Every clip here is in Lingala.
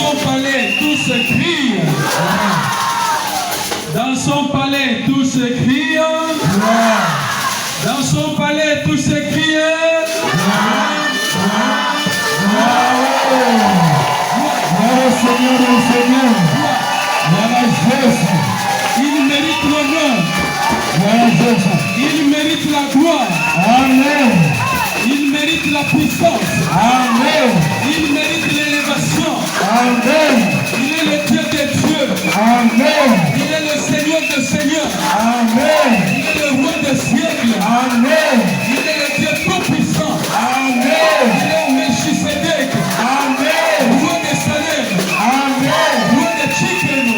son palais, tout se crie. Dans son palais, tout se crie. Dans son palais, tout se crie. Seigneur. Il mérite l'honneur. Il mérite la gloire. Amen. Il mérite la puissance. Amen. Il mérite l'élévation. Amen. Il est le Dieu des dieux. Amen. Il est le Seigneur des seigneurs. Amen. Il est le roi des siècles. Amen. Il est le Dieu tout-puissant. Amen. Il est Melchisedec. Amen. Roi des Salem. Amen. Roi des Chikeno.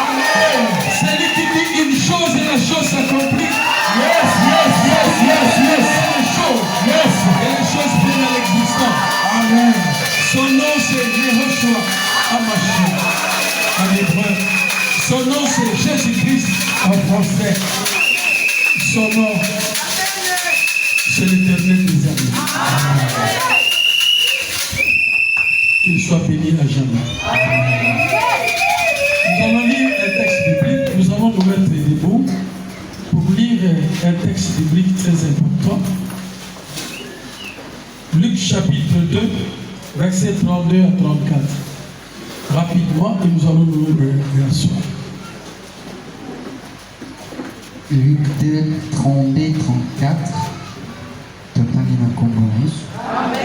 Amen. C'est lui qui dit une chose et la chose s'accomplit. Yes. C'est une chose. Yes. Et les choses viennent à l'existence. Amen. Son nom c'est Yehoshua Hamashiach en hébreu. Son nom c'est Jésus-Christ en français. Son nom c'est l'Éternel des armées. Qu'il soit béni à jamais. Nous allons lire un texte biblique. Nous allons nous mettre debout pour lire un texte biblique très important. Luc chapitre 2, versets 32 à 34. Rapidement, et nous allons nous verser. Luc 2, 32, 34. Totalina Congolais. Amen.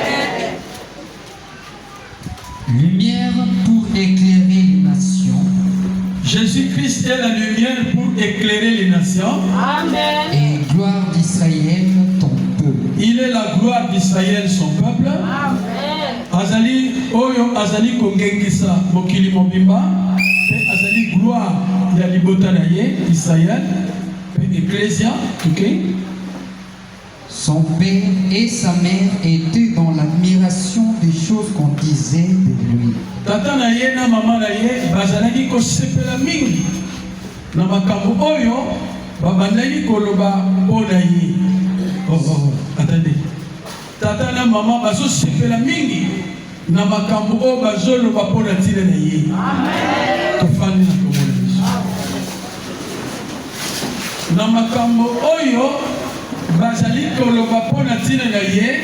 Lumière pour éclairer les nations. Jésus-Christ est la lumière pour éclairer les nations. Amen. Et gloire d'Israël, ton peuple. Il est la gloire d'Israël, son peuple. Amen. Azali oyo azali kongengisa mokili mobimba pe azali gloire ya libota na ye Israël pe ecclesia ok. Son père et sa mère étaient dans l'admiration des choses qu'on disait de lui. Tata na ye na mama na ye bazalaki kosepela mingi na makambo oyo babandaki koloba mpona ye. Attendez. Tata na mama bazosepela mingi na makambo oyo bazoloba mpona ntina na ye. Tofandi na komona biso na makambo oyo bazali koloba mpona ntina na ye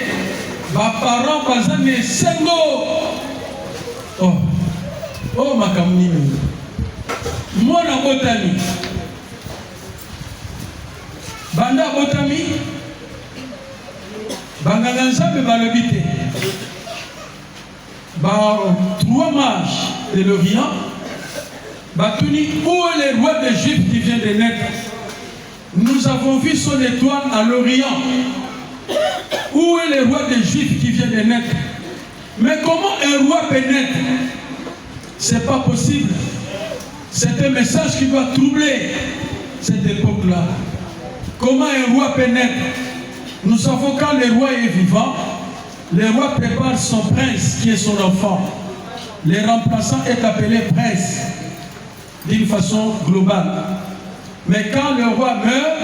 baparent baza na esengo. Makambo nini mwana botami banda botami banganga nzambe balobi te trois mages de l'Orient batuni où est le roi des Juifs qui vient de naître? Nous avons vu son étoile à l'Orient. Où est le roi des Juifs qui vient de naître? Mais comment un roi peut naître? C'est pas possible. C'est un message qui doit troubler cette époque-là. Comment un roi peut naître? Nous savons quand le roi est vivant, le roi prépare son prince qui est son enfant. Le remplaçant est appelé prince d'une façon globale. Mais quand le roi meurt,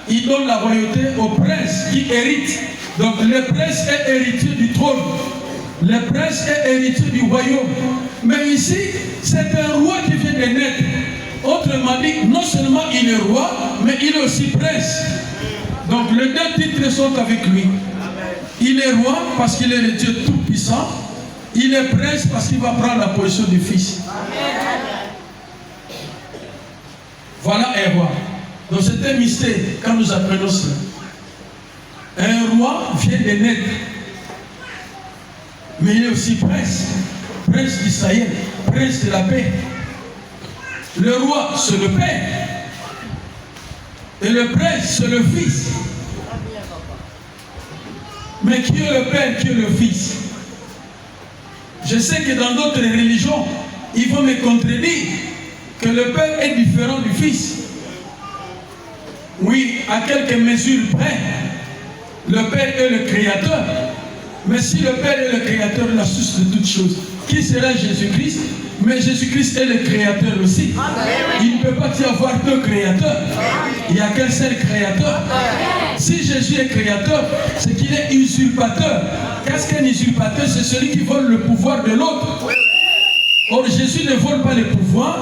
il donne la royauté au prince qui hérite. Donc le prince est héritier du trône. Le prince est héritier du royaume. Mais ici, c'est un roi qui vient de naître. Autrement dit, non seulement il est roi, mais il est aussi prince. Donc les deux titres sont avec lui. Il est roi parce qu'il est le Dieu tout-puissant. Il est prince parce qu'il va prendre la position du fils. Voilà un roi. Donc c'est un mystère quand nous apprenons cela. Un roi vient de naître. Mais il est aussi prince. Prince d'Israël. Prince de la paix. Le roi, c'est le père. Et le prince, c'est le fils. Mais qui est le père, qui est le fils? Je sais que dans d'autres religions, ils vont me contredire que le père est différent du fils. Oui, à quelques mesures près, le père est le créateur. Mais si le père est le créateur, la source de toutes choses, qui sera Jésus-Christ? Mais Jésus-Christ est le créateur aussi. Il ne peut pas y avoir deux créateurs. Il n'y a qu'un seul créateur. Si Jésus est créateur, c'est qu'il est usurpateur. Qu'est-ce qu'un usurpateur? C'est celui qui vole le pouvoir de l'autre. Or, Jésus ne vole pas le pouvoir.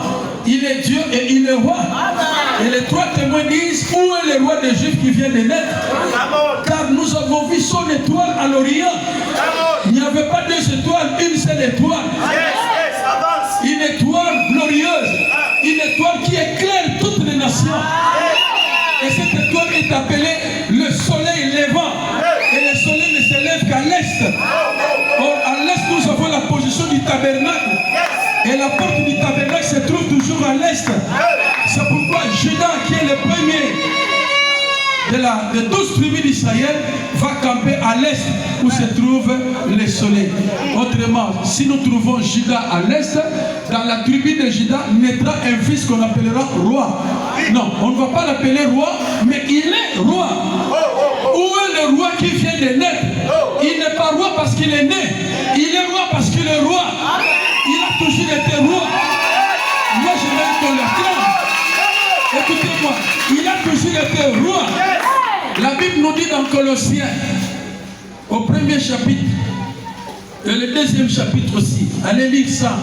Il est Dieu et il est roi. Et les trois témoins disent, où est le roi des Juifs qui vient de naître? Car nous avons vu son étoile à l'Orient. Il n'y avait pas deux étoiles, une seule étoile. Une étoile glorieuse. Une étoile qui éclaire toutes les nations. Et cette étoile est appelée le soleil levant. Et le soleil ne se lève qu'à l'est. Or, à l'est, nous avons la position du tabernacle. Et la porte du tabernacle se trouve toujours à l'est. C'est pourquoi Judas, qui est le premier de 12 tribus d'Israël, va camper à l'est où se trouve le soleil. Autrement, si nous trouvons Judas à l'est, dans la tribu de Judas naîtra un fils qu'on appellera roi. Non, on ne va pas l'appeler roi, mais il est roi. Où est le roi qui vient de naître? Il n'est pas roi parce qu'il est né. Il est roi parce qu'il est roi. Il a toujours été roi. Moi, je vais qu'on le écoutez-moi, il a toujours été roi. La Bible nous dit dans Colossiens, au premier chapitre, et le deuxième chapitre aussi, allez lire ça.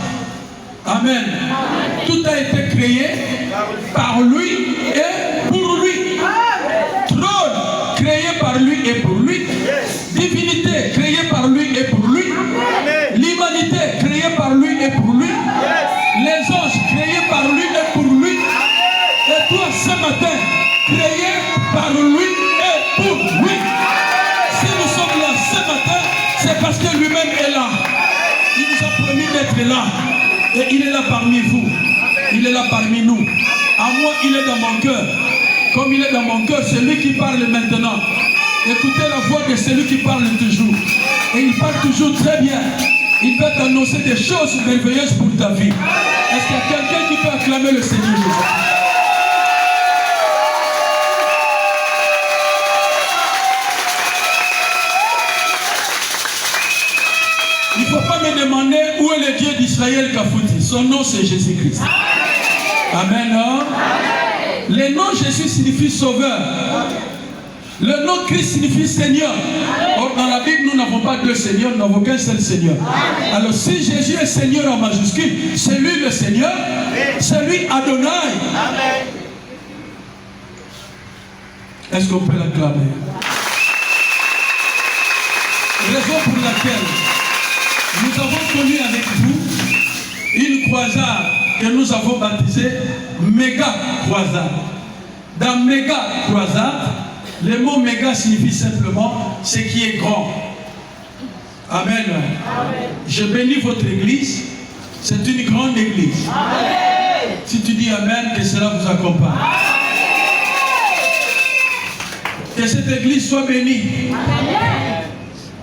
Amen. Tout a été créé par lui et pour lui. Trône créé par lui et pour lui. Divinité créée par lui et pour lui. L'humanité créée par lui et pour lui. Les anges créés par lui et pour lui. Et toi ce matin, créé par lui et pour lui. Si nous sommes là ce matin, c'est parce que lui-même est là. Il nous a promis d'être là. Et il est là parmi vous. Il est là parmi nous. À moi, il est dans mon cœur. Comme il est dans mon cœur, c'est lui qui parle maintenant. Écoutez la voix de celui qui parle toujours. Et il parle toujours très bien. Il peut t'annoncer des choses merveilleuses pour ta vie. Est-ce qu'il y a quelqu'un qui peut acclamer le Seigneur Jésus? Il ne faut pas me demander où est le Dieu d'Israël Kafouti. Son nom c'est Jésus-Christ. Amen. Hein? Le nom Jésus signifie sauveur. Le nom Christ signifie Seigneur. Or, dans la Bible, nous n'avons pas deux seigneurs, nous n'avons qu'un seul Seigneur. Alors si Jésus est Seigneur en majuscule, c'est lui le Seigneur, c'est lui Adonai. Est-ce qu'on peut l'acclamer? Raison pour laquelle nous avons connu avec vous une croisade que nous avons baptisée méga croisade. Dans méga croisade, le mot méga signifie simplement ce qui est grand. Amen. Amen. Je bénis votre église. C'est une grande église. Amen. Si tu dis Amen, que cela vous accompagne. Amen. Que cette église soit bénie. Amen.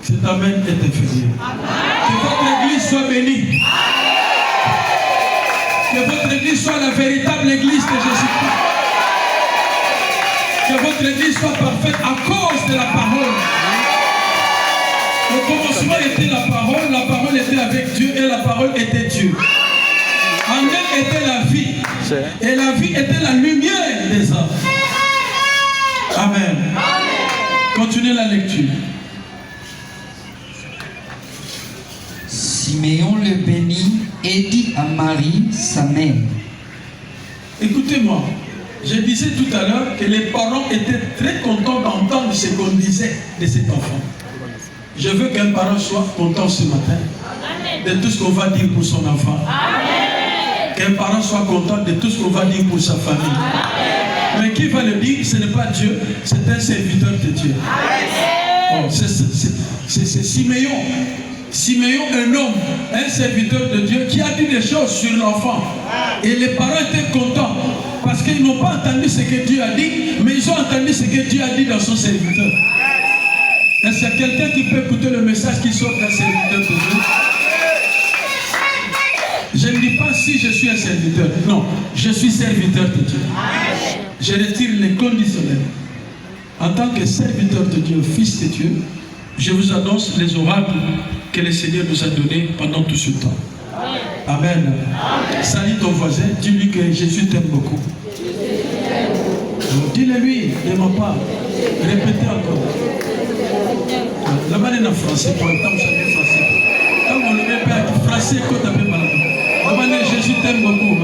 Cet Amen est inférieur. Que votre église soit bénie. Amen. Que votre église soit la véritable église de Jésus-Christ. Que votre église soit parfaite à cause de la parole. Au commencement était la parole était avec Dieu et la parole était Dieu. En elle était la vie. Et la vie était la lumière des hommes. Amen. Continuez la lecture. Siméon le bénit et dit à Marie, sa mère. Écoutez-moi. Je disais tout à l'heure que les parents étaient très contents d'entendre ce qu'on disait de cet enfant. Je veux qu'un parent soit content ce matin de tout ce qu'on va dire pour son enfant. Qu'un parent soit content de tout ce qu'on va dire pour sa famille. Mais qui va le dire? Ce n'est pas Dieu, c'est un serviteur de Dieu. Oh, c'est Siméon. Siméon, un homme, un serviteur de Dieu qui a dit des choses sur l'enfant. Et les parents étaient contents. Parce qu'ils n'ont pas entendu ce que Dieu a dit, mais ils ont entendu ce que Dieu a dit dans son serviteur. Est-ce qu'il y a quelqu'un qui peut écouter le message qui sort d'un serviteur de Dieu? Je ne dis pas si je suis un serviteur. Non, je suis serviteur de Dieu. Je retire les conditionnels. En tant que serviteur de Dieu, fils de Dieu, je vous annonce les oracles que le Seigneur nous a donnés pendant tout ce temps. Amen. Salut ton voisin, dis-lui que Jésus t'aime beaucoup. Dis-le lui, de ma part. Répétez encore. Là-bas, il y a un français, pour le temps, vous savez français. Quand on le met pas, français, quand on appelle malade. Jésus t'aime beaucoup.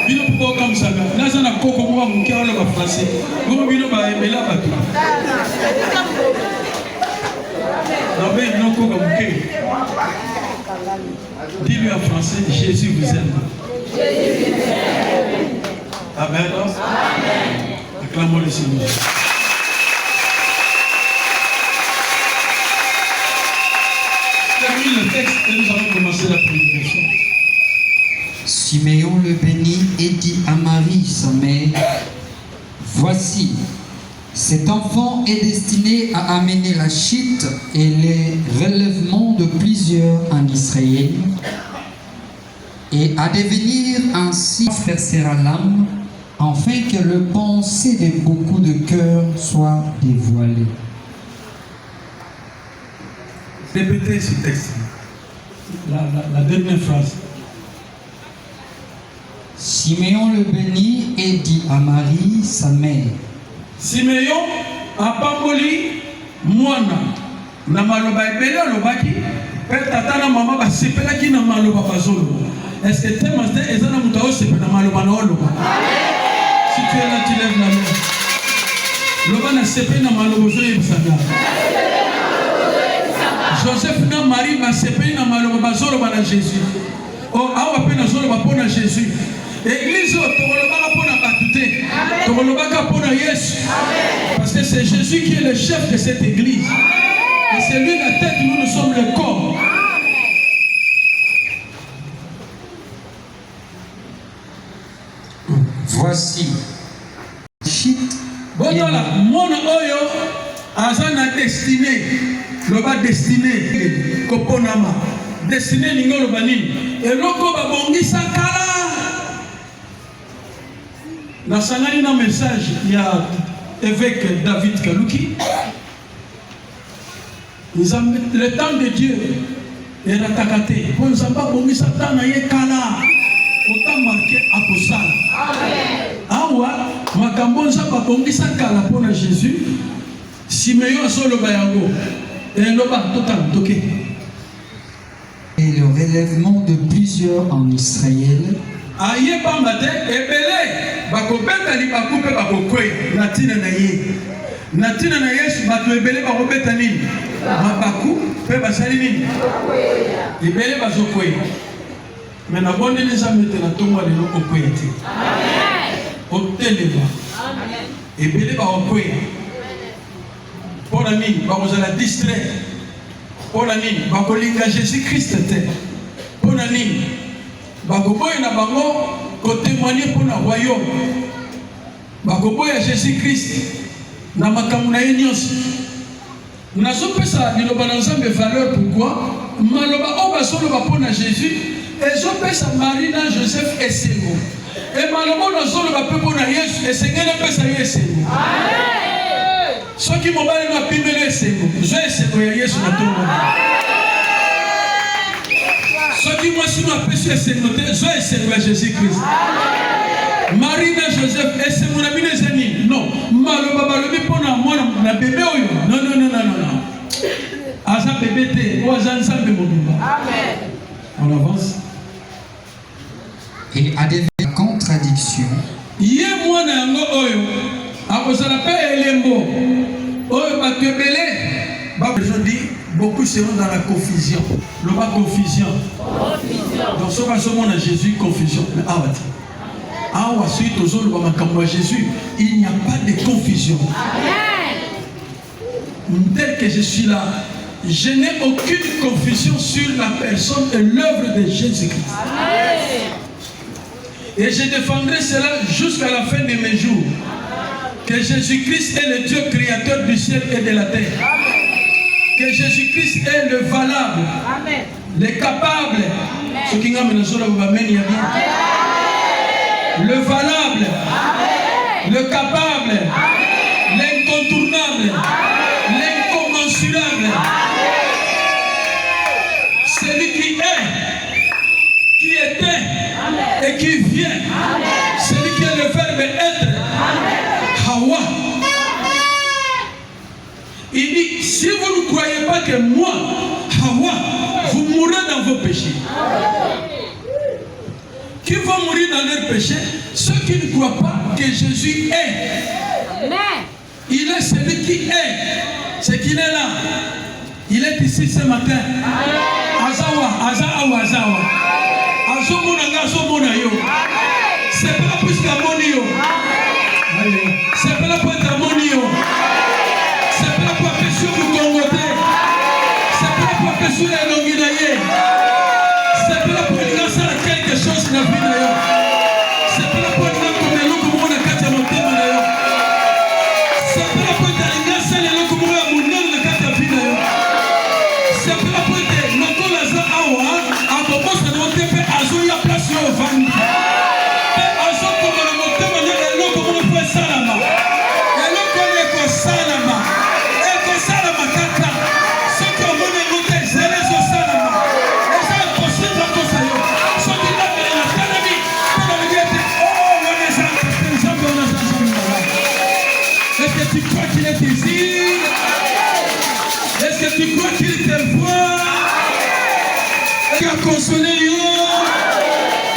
Bino pour comme ça. Naza na koko moi mon cœur le va français. Comment bino ba emela ba tout. Non mais non koko mon cœur. Dis-lui en français, Jésus vous aime. Amen. Amen. Acclamons le Seigneur. Termine le texte et nous allons commencer la prédication. Siméon le bénit et dit à Marie, sa mère, voici, cet enfant est destiné à amener la chute et les relèvements de plusieurs en Israël et à devenir ainsi percer à l'âme, afin que le pensée de beaucoup de cœurs soit dévoilé. Répétez ce texte. La dernière phrase. Siméon le bénit et dit à Marie, sa mère. Siméon a pamboli mwana na maloba ebele alobaki pe tata na mama basepelaki na maloba bazoloba. Est-ce que thème master ezana mutu aosepela na maloba na oloba? Si tu es là, tu lèves la main. Loba na sepeli na maloba ozoyebisanga. Joseph na Marie basepeli na maloba bazoloba na Jésus. Oh, awa pe na zoloba pona Jésus. Église tokolobaka pona batute. Tokolobaka pona Yesu. Parce que c'est Jésus qui est le chef de cette église. Et c'est lui la tête, nous sommes le corps. Voici. Voilà, mon oyo azana destiné. Loba destiné koponama. Destiné ningo loba nini. Eloko babongisa kala. Nasangani na message il y a évêque David Kaluki. Le temps de Dieu est ratakate. Pour nous avoir bongisa tana yekala. Autant marqué apostle. Awa makambonza babongisa kala pona Jésus. Siméon solo bayango. Et loba total toké. Et le relèvement de plusieurs en Israël. Aye pambate ebele bakobeta li bakupe bakokwe natina na ye. Natina na Yesu bato ebele bakobeta nini? Mabaku pe basali nini? Ebele bazokwe. Mais na bonne les amis de la tombe de l'eau au amen. Au téléva. Amen. Et bien les pour la nuit, vous allez distraire. Pour la nuit, vous allez Jésus Christ. Pour la nuit, vous allez témoigner pour le royaume. Vous allez Jésus Christ. Dans ma camouflage, nous avons fait ça. Nous avons des valeurs. Pourquoi? Maloba oba solo ba pour Jésus. Et je peux ça Marie dans Joseph et Ségo. Et malheureusement, nous sommes peu pour Jésus. Et c'est qu'elle peut ça y est. Ceux qui m'ont parlé de Pimele Ségo. Je sais Ségo y a Jésus dans tout le monde. Ceux qui m'ont su ma péché Ségo. Je sais Ségo à Jésus-Christ. Marie dans Joseph et c'est mon ami les amis. Non. Malheureusement, le pour moi, na bébé. Non. Asa bébé té. Ou asa ensemble mon bébé. Amen. On avance. Et à des contradictions. Yé moi nango oyo. Akozala pe elembo. Oyo batebele. Je dis beaucoup seront dans la confusion. Le bas confusion. Donc ce va seulement à Jésus confusion. Mais ensuite aux autres à Jésus, il n'y a pas de confusion. Tel que je suis là, je n'ai aucune confusion sur la personne et l'œuvre de Jésus-Christ. Et je défendrai cela jusqu'à la fin de mes jours. Que Jésus-Christ est le Dieu créateur du ciel et de la terre. Que Jésus-Christ est le valable, le capable. Ce qui nous le valable, le capable, l'incontournable, l'incommensurable. Celui qui est, qui était et qui vient. Celui qui est le verbe être. Hawa. Il dit, si vous ne croyez pas que moi, Hawa, vous mourrez dans vos péchés. Qui vont mourir dans leurs péchés? Ceux qui ne croient pas que Jésus est. Il est celui qui est. C'est qu'il est là. Il est ici ce matin. Azawa, Azawa, Azawa. Azomona, Azomona yo. C'est pas la plus d'harmonie. C'est pas la plus d'harmonie. C'est pas la plus de sur le Congoté. C'est pas la plus de sur les Longuinaïens. C'est pas la plus de lancer quelque chose dans la vie d'ailleurs. C'est pas la plus de lancer comme les loups comme on a quatre à monter d'ailleurs. C'est pas la plus de lancer les loups comme on a monté dans la quatre à vie d'ailleurs. C'est pas la plus de l'autre laser awa à propos de monter fait azul ya place au vent. Est-ce que tu crois qu'il te voit? Est-ce qu'il a consolé?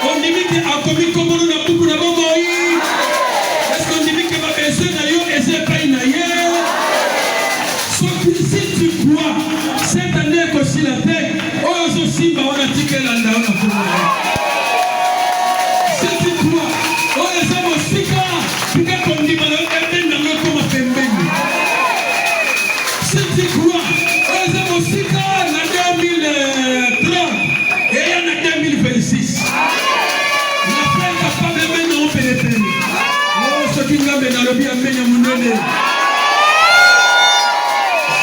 On dit qu'il a commis comme on a beaucoup de mots. Est-ce qu'on dit qu'il va baisser d'ailleurs et c'est pas une ailleurs? Si tu crois, cette année aussi la tête, oh aussi, on a dit qu'elle a là. Si tu crois, oh les hommes aussi, tu peux qu'on dit malheur, elle dans le comme un pembeni. Si tu crois, les hommes aussi, en 2030, et en 2026, la frère est capable de mener au pénétrer. Oh, ce qui nous amène dans le bien, mais il y a mon donné.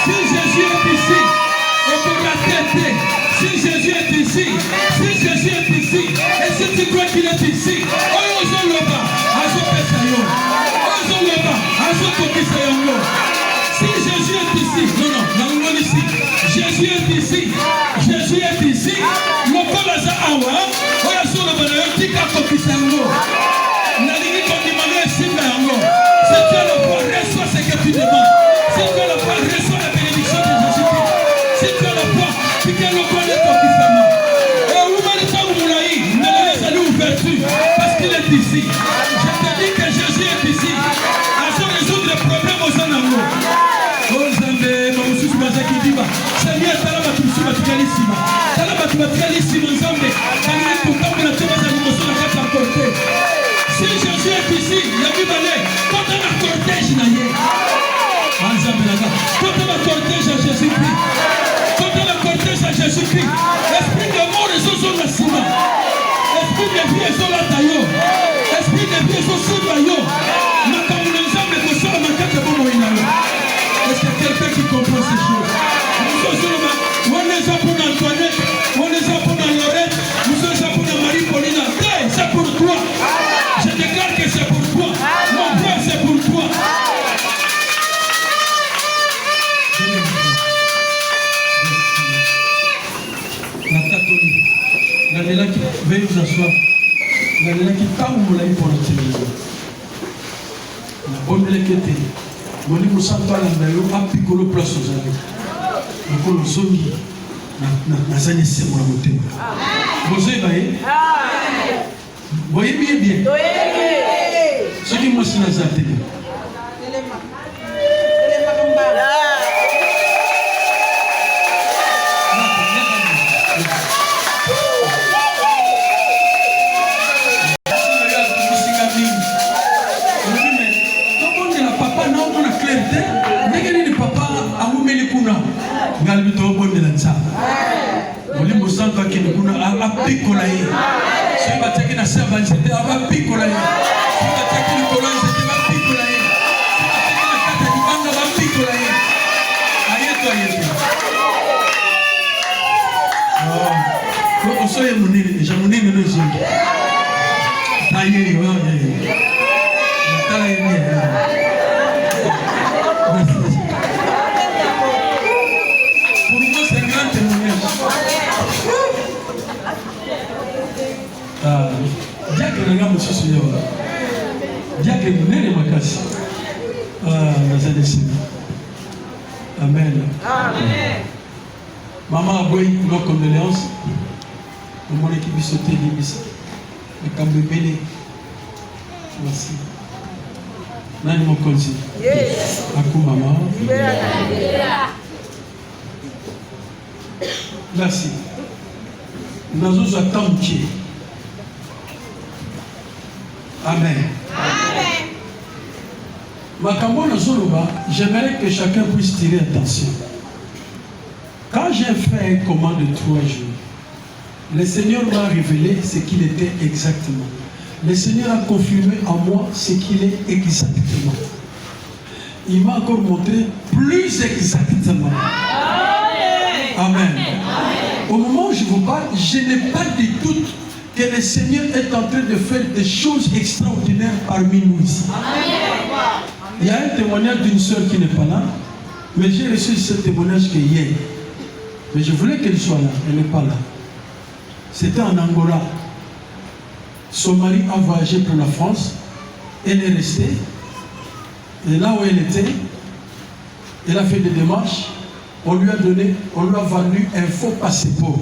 Si Jésus est ici, on peut la tête. Si Jésus est ici, si Jésus est ici, et si tu crois qu'il est ici, oh, osons le bas, azo pesayo, osons le bas, azo kokisayo. Si Jésus est ici, non, ici, Jésus est ici, Jésus est ici, le Kolaza Awa, oya sur le bonheur, tika kokisayo. Nalini kondimano esimba yango. Si tu as le foi, reçois ce que tu demandes. Si tu as le foi, reçois la bénédiction de Jésus-Christ. Si tu as le foi, tu peux le connaître au Kisama. Et où va le temps Moulaï? Ne le laisse aller ouverture, parce qu'il est ici. Je te dis que Jésus est ici. À se résoudre les problèmes aux amours. Oh Zambé, Mamoussus Mazakidiba. Seigneur, Talaba Tusuba Tikalissima. Talaba Tikalissima Zambé. Talaba Tukamula Tebasa Limoso la carte à côté. Si Jésus est ici, la Bible est quand on a cortège naïe. Quand on a cortège à Jésus-Christ. Quand on a cortège à Jésus-Christ. Esprit de mort et son la cima. Esprit de vie et son la taillot. Esprit de vie et son soulayo. Ma communauté me console ma carte pour moi. Est-ce qu'il y a quelqu'un qui comprend ces choses? On les a pour Antoinette, on les a pour Lorette, nous les a pour Marie-Paulina. C'est pour toi. Je déclare que c'est pour toi. Mon frère, c'est pour toi. La catholique, la Léla qui veut vous asseoir. La Léla qui t'a ou l'a eu pour le téléphone. La bonne léquette. Moni musanto alandayo apikolo place aux amis. Nakolo zongi na zanye semo na motema. Bozé baye. Voyez bien. Ce qui moi c'est nazate. Galbito bonde la nsa. Oli musanto akini kuna apikola ye. Si bataki na saba c'était apikola ye. Si bataki ni kola c'était apikola ye. Si bataki na kata di banga apikola ye. Ayeto. Oh. Ko soye munini, jamunini no zongi. Taye yo yo. Taye ni. Diacre nga mosusu yawa diacre munene makasi nazali sima amen. Maman aboyi nos condoléances Mon équipe est sautée l'église. Le cambre belé. Merci. Nani mon conseil. Akou maman. Merci. Nous avons attendu. Amen. J'aimerais que chacun puisse tirer attention. Quand j'ai fait un commande de 3 jours, le Seigneur m'a révélé ce qu'il était exactement. Le Seigneur a confirmé en moi ce qu'il est exactement. Il m'a encore montré plus exactement. Amen. Au moment où je vous parle, je n'ai pas de doute que le Seigneur est en train de faire des choses extraordinaires parmi nous ici. Il y a un témoignage d'une soeur qui n'est pas là, mais j'ai reçu ce témoignage hier. Mais je voulais qu'elle soit là, elle n'est pas là. C'était en Angola. Son mari a voyagé pour la France, elle est restée, et là où elle était, elle a fait des démarches, on lui a vendu un faux passeport.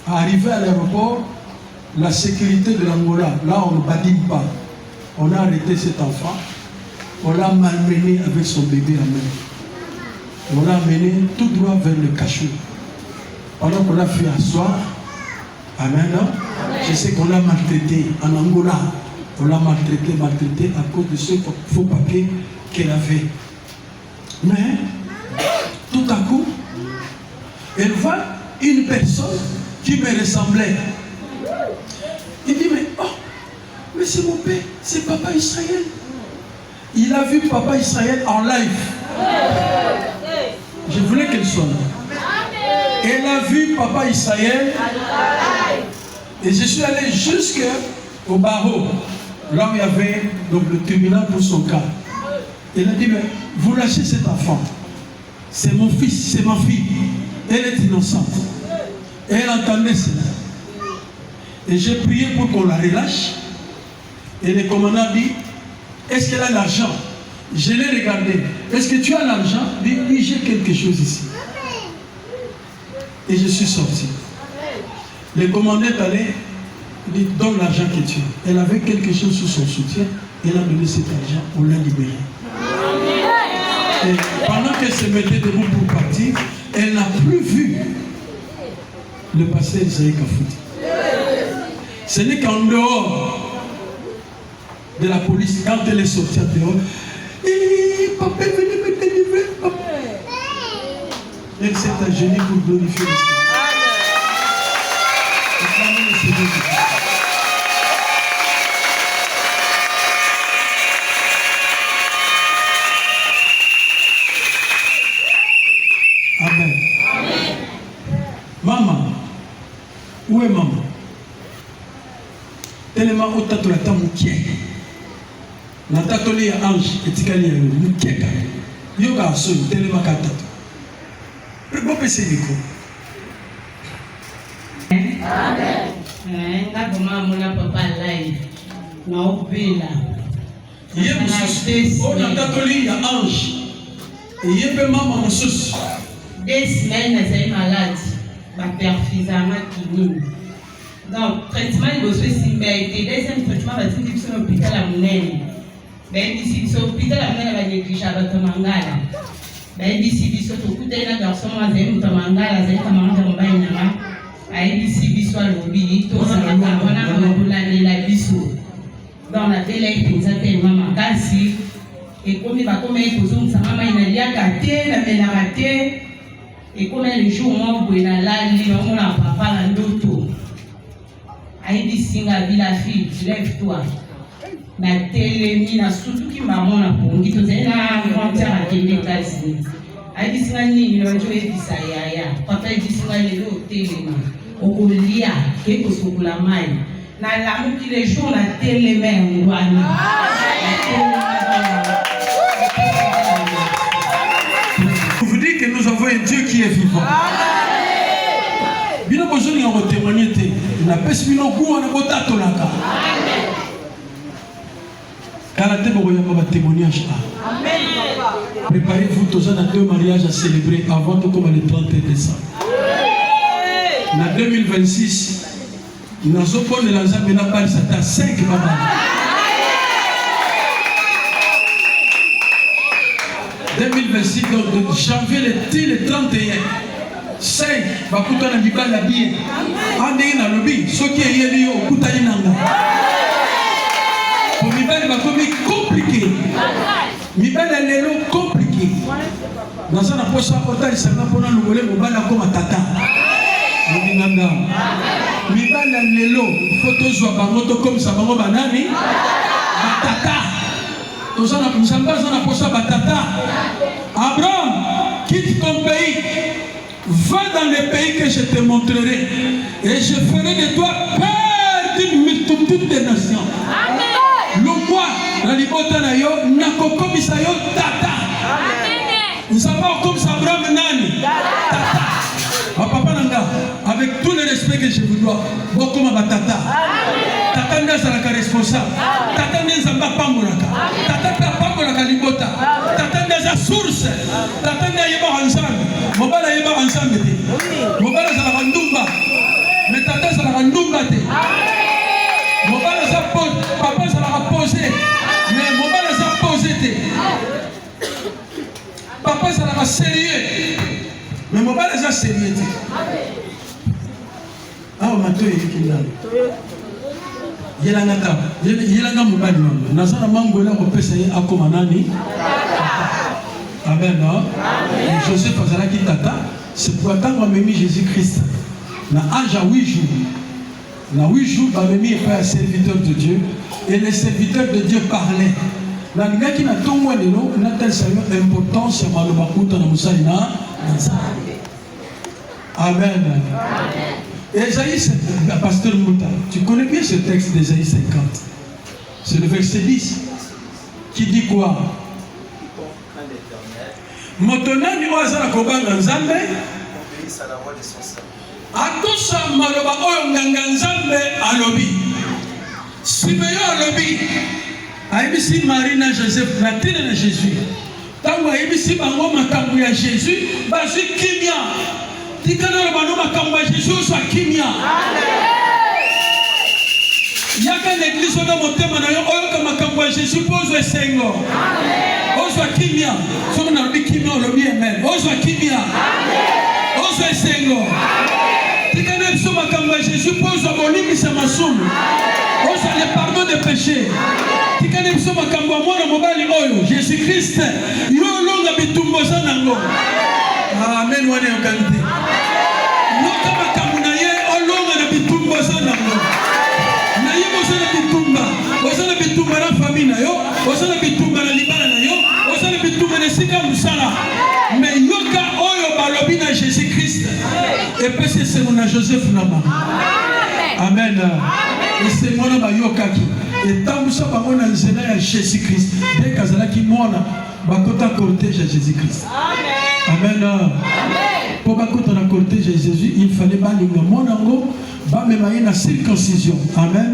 Arrivé à l'aéroport, la sécurité de l'Angola, là on ne badine pas. On a arrêté cet enfant, on l'a malmené avec son bébé à main. On l'a amené tout droit vers le cachot. Pendant qu'on l'a fait asseoir, amen, non? Je sais qu'on l'a maltraité en Angola. On l'a maltraité à cause de ce faux papier qu'elle avait. Mais, tout à coup, elle voit une personne qui me ressemblait. Il dit, mais c'est mon père, c'est Papa Israël. Il a vu Papa Israël en live. Je voulais qu'elle soit là. Elle a vu Papa Israël. Et je suis allé jusqu'au barreau, là où il y avait donc, le tribunal pour son cas. Elle a dit, mais vous lâchez cet enfant. C'est mon fils, c'est ma fille. Elle est innocente. Et elle entendait cela. Et j'ai prié pour qu'on la relâche. Et le commandant dit, est-ce qu'elle a l'argent? Je l'ai regardé. Est-ce que tu as l'argent? Il dit, oui, j'ai quelque chose ici. Et je suis sorti. Le commandant est allé, il dit, donne l'argent que tu as. Elle avait quelque chose sous son soutien. Elle a donné cet argent, on l'a libéré. Et pendant qu'elle se mettait debout pour partir, elle n'a plus vu le pasteur Isaïe Kafouti. Ce n'est qu'en dehors de la police, quand elle est sortie en dehors, papa est venu me délivrer. Elle s'est agenouillée pour glorifier le Seigneur. Acclamez le Seigneur. Amen. Amen. Maman, où est maman? Tellement au tatou la tamu kie. Na tatou li ange etikali ya mu kie ka. Yo ka so tellement ka tatou. Prebo pese diko. Amen. Nga koma mona papa live. Na opela. Ye mususu. O na tatou li ya ange. Ye pe maman mususu. 2 semaines, elle est malade. Ma perfusement kinini. Donc, traitement, il doit se faire. Deuxième traitement, il va se faire à l'hôpital à Mounene. Ben, d'ici, l'hôpital à Mounene va négliger à Batamangala. Ben, d'ici, il faut que tu aies un garçon à Batamangala, à Batamangala, à d'ici, il faut l'obéir. Tout ça, on a la biso. Dans la télé, il faut que maman casse. Et comme il va comme il faut que sa maman il a gâté, la belle a raté. Et comme les jours où on a là, on a papa la doto. Aïdi singa bila fille, lève-toi. Na télémi na surtout qui maman na pongi to zena frontière à les États-Unis. Aïdi singa ni no jo e bisaya. Papa aïdi singa le lo téléma. Okolia ke ko sokula mai. Na la mu ki les jours na téléma ngwana. Vous dites que nous avons un Dieu qui est vivant. Bino bozoni on témoigner té. Na pesi bino ku on bota tolaka. Amen. Karate boya ba témoignage. Amen. Préparez-vous tous à 2 mariages à célébrer avant de commencer le 30 décembre. na 2026 nazopondela nzambe na bali sata 5 babala 2026 donc de janvier le 31 5 bakutana mibali ya bien andenge na lobi soki eyeli yo okutani nanga po mibali bakomi compliqué mibali ya lelo compliqué naza na posa otalisanga mpona longole mobali akoma tata olinganga mibali ya lelo fo tozwa bango tokomisa bango banani batata toza na nzambe aza na posa batata. Abraham, quitte ton pays, va dans le pays que je te montrerai et je ferai de toi père d'une multitude de nations. Le moi, la libota na yo, nakokomisa yo tata. Nous savons comme ça Abraham nani tata. Papa nanga, avec tout le respect que je vous dois, beaucoup ma tata. Tata nda salaka responsable. Tata nda zamba pambolaka. Tata pambolaka libota. Tata nda za source. Tata nda yeba ensemble. Mobala yeba ensemble te. Mobala salaka ndumba. Mais tata salaka ndumba te. Mobala za pose, papa salaka posé. Mais mobala za posé te. Papa salaka sérieux. Mais mobala za sérieux te. Ah, mato yekila. Yelanga mobali wangu nazana mambo ela kopesa ye akoma nani. Amen. Joseph azalaki tata, c'est pour attendre amemi Jésus-Christ na âge à 8 jours. Na 8 jours bamemi est un serviteur de Dieu et les serviteurs de Dieu parlaient. Na ngaki na tongo lelo na tel sayo importance ya maloba kuta na musali na nzambe. Amen. Ésaïe, pasteur Mouta, tu connais bien ce texte d'Ésaïe 50. C'est le verset 10 qui dit quoi? Motonani oazala kobanga nzambe atosa maloba oyo nganga nzambe alobi simeyo alobi ayebisi Marie na Joseph na tine na Jésus ntango ayebisi bango makambo ya Jésus bazwi kimia tikana lo bano makambo ya Jésus ozwa kimia yaka l'église oyo motema na yo oyoka makambo ya Jésus mpo ozwa esengo ozwa kimia soki nalobi kimia olobi amen ozwa kimia ozwa esengo tikana biso makambo ya Jésus mpo ozwa bolimbisa masumu ozwa le pardon de péché tikana biso makambo ya mwana mobali oyo Jésus Christ yo olonga bitumba oza nango amen wana yokani te yoka makambo na ye olonga na bitumba oza nango na ye oza na bitumba oza na bitumba na famille na yo oza na bitumba na libala na yo oza na bitumba na esika mosala mais yoka oyo balobi na Jésus Christ epesi esengo na Joseph na mama amen esengo wana bayokaki etambusa bango na nzela ya Jésus Christ dès kazalaki mwana bakota cortège ya Jésus Christ amen. Pour bakota na cortège ya Jésus il fallait balinga monango bamema ye na circoncision amen.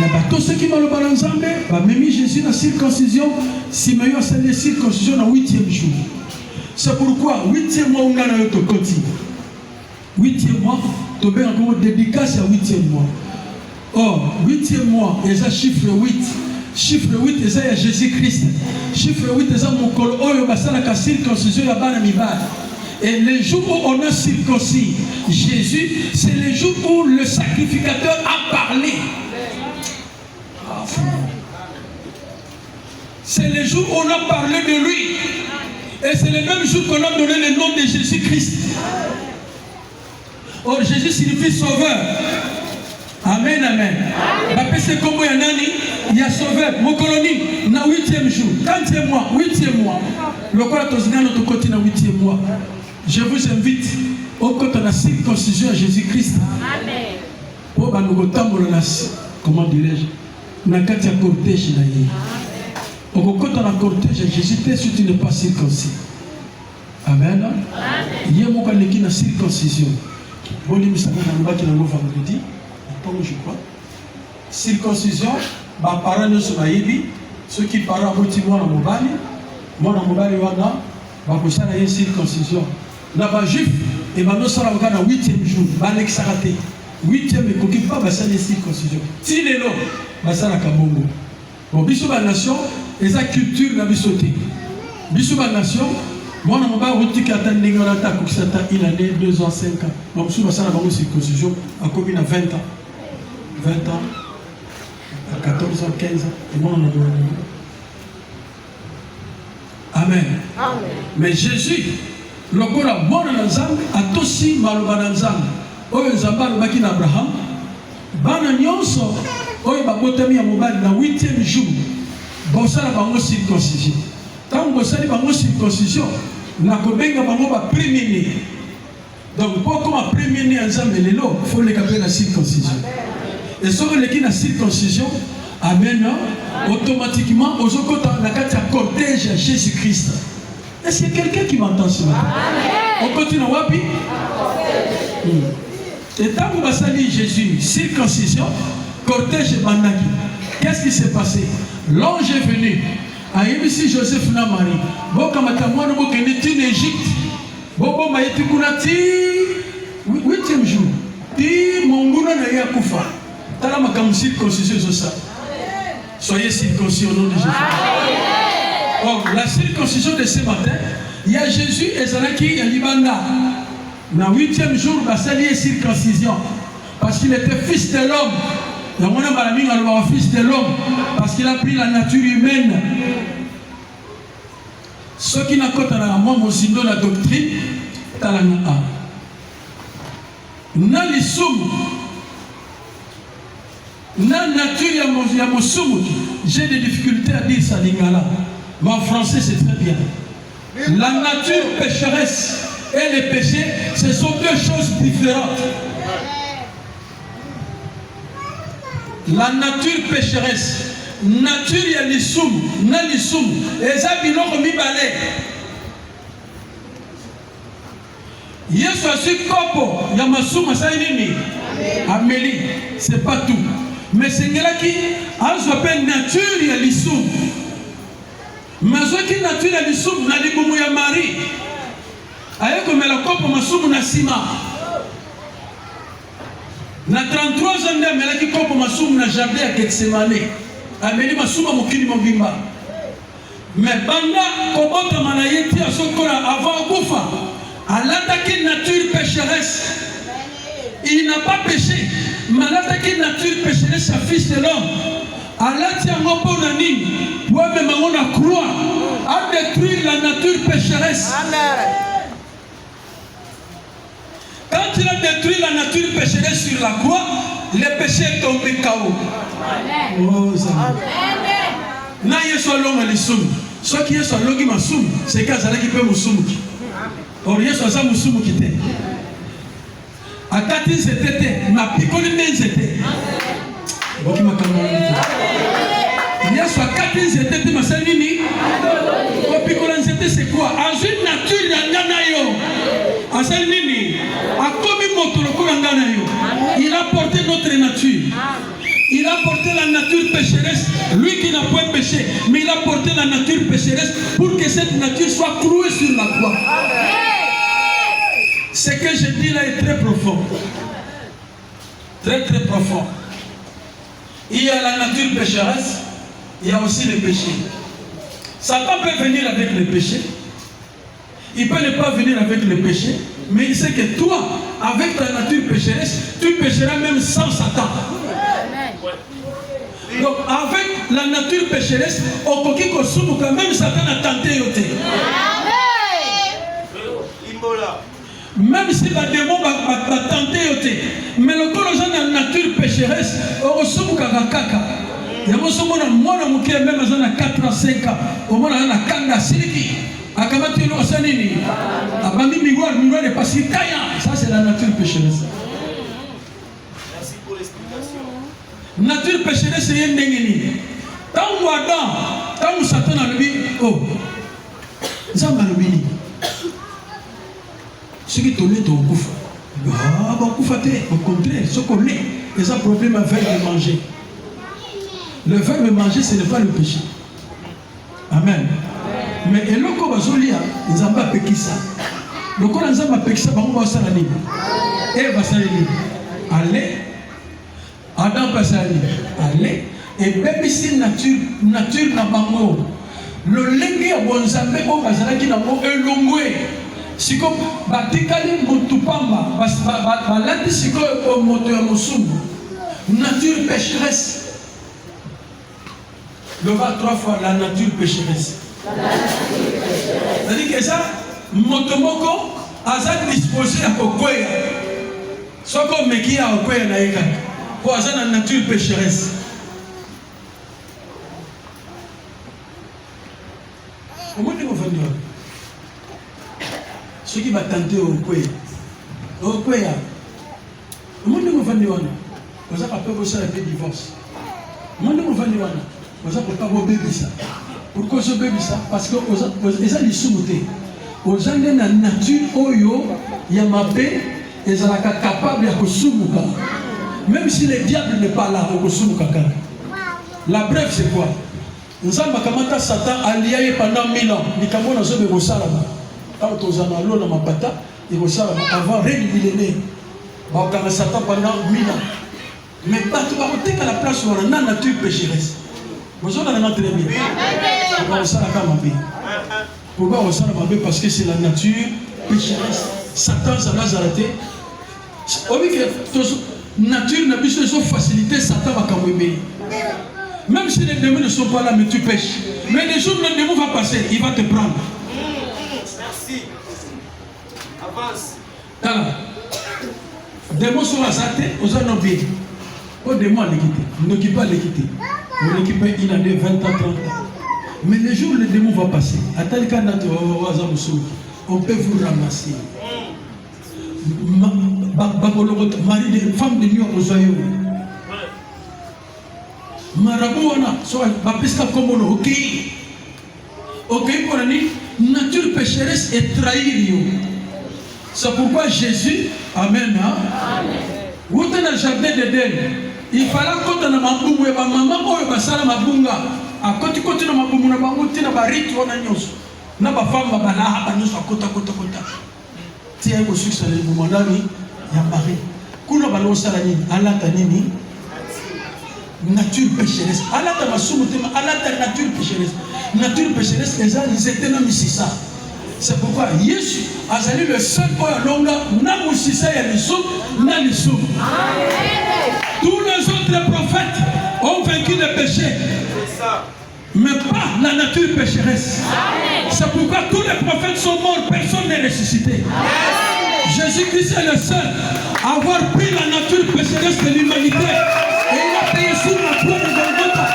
Na bato ceux qui maloba na nzambe bamemi Jésus na circoncision simeyo asali circoncision na 8e jour. C'est pourquoi 8e mois on a na yo tokoti 8e mois tobenga comme dédicace à 8e mois. Or 8e mois eza chiffre 8. Chiffre 8 eza ya Jésus Christ. Chiffre 8 eza mokolo oyo basalaka circoncision ya bana mibali. Et le jour où on a circoncis Jésus, c'est le jour où le sacrificateur a parlé. C'est le jour où on a parlé de lui. Et c'est le même jour qu'on a donné le nom de Jésus-Christ. Or Jésus signifie sauveur. Amen, amen. Bapé c'est comme Yanani, il y a sauveur. Mon colonie, na 8e jour, 30e mois, 8e mois. Le quoi tozina notre côté na 8e mois. Je vous invite au côté de la circoncision à Jésus-Christ. Amen. Pour comment dirais-je, na katia cortège na yé. Au côté de la cortège à Jésus, si tu n'es pas circoncis. Amen. Il y a mon collègue qui na circoncision. Bon, il me semble que nous vendredi. Je crois. Circoncision, bah parents ne sont pas élus. Ceux qui parlent à votre moi na mobali wana, bah pour ça il y a circoncision. Là-bas juif et maintenant ça va dans 8e jour balexarate 8e et koki pas basali circoncision ti lelo basala kabongo bon biso ba nation eza culture na biso te biso ba nation mwana mobali otika ata ndenge wana ata akokisa ata 1 année 2 ans 5 ans bamosusu basala bango circoncision akomi na 20 ans à 14 ans 15 ans et moi on a donné. Amen. Mais Jésus lokola mwana na nzambe atosi maloba na nzambe oyo nzambe alobaki na Abraham bana nyonso oyo babotami ya mobali na 8e jour bosala bango circoncision ntango bosali bango circoncision nakobenga bango ba premier-né donc po koma premier-né ya nzambe lelo faut leka mpe na circoncision et soki oleki na circoncision amen automatiquement ozokota na kati ya cortège ya Jésus-Christ. Est-ce qu'il y a quelqu'un qui m'entend ce matin? On continue wapi? Et tant que basali Jésus, circoncision, cortège bandaki. Qu'est-ce qui s'est passé? L'ange est venu. Aïbisi Joseph na Marie. Bon comme tamwana bo kende en Égypte. Bon maïti kunati 8e jour. Ti monguna na ya kufa. Tala makam circoncision zo ça. Soyez circoncis au nom de Jésus. Oh, la circoncision de ce matin, il y a Jésus et Zalaki et Libanda. Dans le 8e jour, il a sali circoncision. Parce qu'il était fils de l'homme. Il a fils de l'homme. Parce qu'il a pris la nature humaine. Ceux qui n'ont pas la doctrine, talana. Na l'issoum. Na nature ya mosumu. J'ai des difficultés à dire ça lingala. Mais en français c'est très bien. La nature pécheresse et le péché, ce sont deux choses différentes. La nature pécheresse, nature ya l'issoum, na l'issoum, et ça biloko mibale. Yesu asi kopo ya masumu sa nini? Amélie, c'est pas tout. Mais c'est qui a s'appelle nature ya l'issoum. Mais ce qui nature ya l'issoum na libumu ya Marie. Aye comme la kopo masumu na sima. Na 33 ans de melaki kopo masumu na jardin ya Gethsemane. Amélie masumu mokili mobimba. Mais banda kobota manayeti asokola avant kufa. Elle attaqué nature pécheresse. Il n'a pas péché, mais elle attaqué nature pécheresse, sa fils de l'homme. Elle a dit à mon bon ami, moi même on a croix, à détruire la nature pécheresse. Quand il a détruit la nature pécheresse sur la croix, le péché est tombé KO. Oh, ça. Na yeso longa lisum. Ce qui est sur l'ogi masum, c'est quand ça qui peut musum. Or yeso ça musum qui était. A kati c'était na pikoli nzete. Boki makamani. Yesu a kati nzete masali ni. Ko pikoli nzete c'est quoi? Azui nature ya ngana yo. Asali nini? Akomi moto lokola ngana yo. Il a porté notre nature. Il a porté la nature pécheresse, lui qui n'a point péché, mais il a porté la nature pécheresse pour que cette nature soit clouée sur la croix. Ce que je dis là est très profond. Très très profond. Il y a la nature pécheresse, il y a aussi le péché. Satan peut venir avec le péché. Il peut ne pas venir avec le péché, mais il sait que toi, avec ta nature pécheresse, tu pécheras même sans Satan. Donc avec la nature pécheresse, on peut que même Satan a tenté. Même si le démon va tenter, mais le corps de la nature pécheresse, on reçoit kaka. Il y a un qui est même à 4 à 5 ans, au moins à la kanga siliki. Akamati no sanini. Abami miroir de pasikaya. Ça c'est la nature pécheresse. Merci pour l'explication. Nature pécheresse c'est un dengeni. Tant ou Adam, tant ou Satan a lui, oh, Zamba lui. Ce qui tourne ton gouffre. Ah, bon, au contraire, ce qu'on est, c'est un problème avec le manger. Le verbe manger, ce n'est pas le péché. Amen. Mais et le corps ils n'ont pas péché ça. Le corps d'Anzam a péché, bango va salani. Eva salani. Allez. Adam va salani. Allez. Et bébé c'est nature na bango. Le lengue a bonzambe o bazalaki na mo elongwe. Siko batikali motupamba balati siko o moto ya mosumu. Nature pécheresse. Le va 3 fois la nature pécheresse. C'est-à-dire que ça, motomoko aza disposé à kokwea. Soko meki a kokwea na eka. Pour aza na nature pécheresse. Comment est-ce qu'on fait ça? Ceux qui vont tenter au Koué. Au Koué. Comment est-ce qu'on fait ça? Vous avez pas besoin de divorce. Comment est-ce qu'on fait ça? Vous avez pas besoin de bébé ça. Pourquoi ce bébé ça? Parce que vous avez des sous-motés. Vous avez une nature oyo, yamabé, et vous êtes capable de sous-mouka. Même si le diable n'est pas là, vous sous-mouka. La brève c'est quoi? Nous avons kamata Satan allié pendant 1000 ans. Nous avons fait des salama. Quand nous avons l'eau dans ma pata, des salama avant règne millénaire. Nous avons fait Satan pendant 1000 ans. Mais pas tout le monde à la place où on a la nature pécheresse. Vous avez la très bien. Pourquoi on s'en a bien? Pourquoi on s'en a bien? Parce que c'est la nature pécheresse. Satan ça l'a arrêté. On dit que la nature n'a plus de facilité. Satan va quand même. Même si les démons ne sont pas là, mais tu pêches. Mais les jours où le démon va passer, il va te prendre. Merci. Avance. Alors, démons sont à sa tête, aux anobés. Au démon à l'équité. Vous n'occupez pas l'équité. Vous l'équipez, il a des 20 ans, 30 ans. Mais les jours où le démon va passer, à tel cas, on peut vous ramasser. Marie de femme de New York aux Oyo. Marabouana, soit Bapista comme on ok. Ok, pour la nature pécheresse et trahir. C'est pourquoi Jésus, Amen. Vous êtes dans le jardin d'Éden. Il fallait qu'on ait un maboumou et ma maman ou ma sala mabunga. À côté de ma maboumou, na bangouti na bariti wana nyos. Na ba femme ba bala ba nyos akota kota kota. Tiens au succès le moumandani ya Marie. Kuna balo sala nini? Alata nini? Nature pécheresse. Alata masumutema, alata nature pécheresse. Nature pécheresse, ils étaient dans Mississa. C'est pourquoi Jésus a sali le seul point longa, na Mississa ya l'issoum, na l'issoum. Tous les autres prophètes ont vaincu le péché. Mais pas la nature pécheresse. C'est pourquoi tous les prophètes sont morts, personne n'est ressuscité. Jésus-Christ est le seul à avoir pris la nature pécheresse de l'humanité. Et il a payé sur la croix de Golgotha.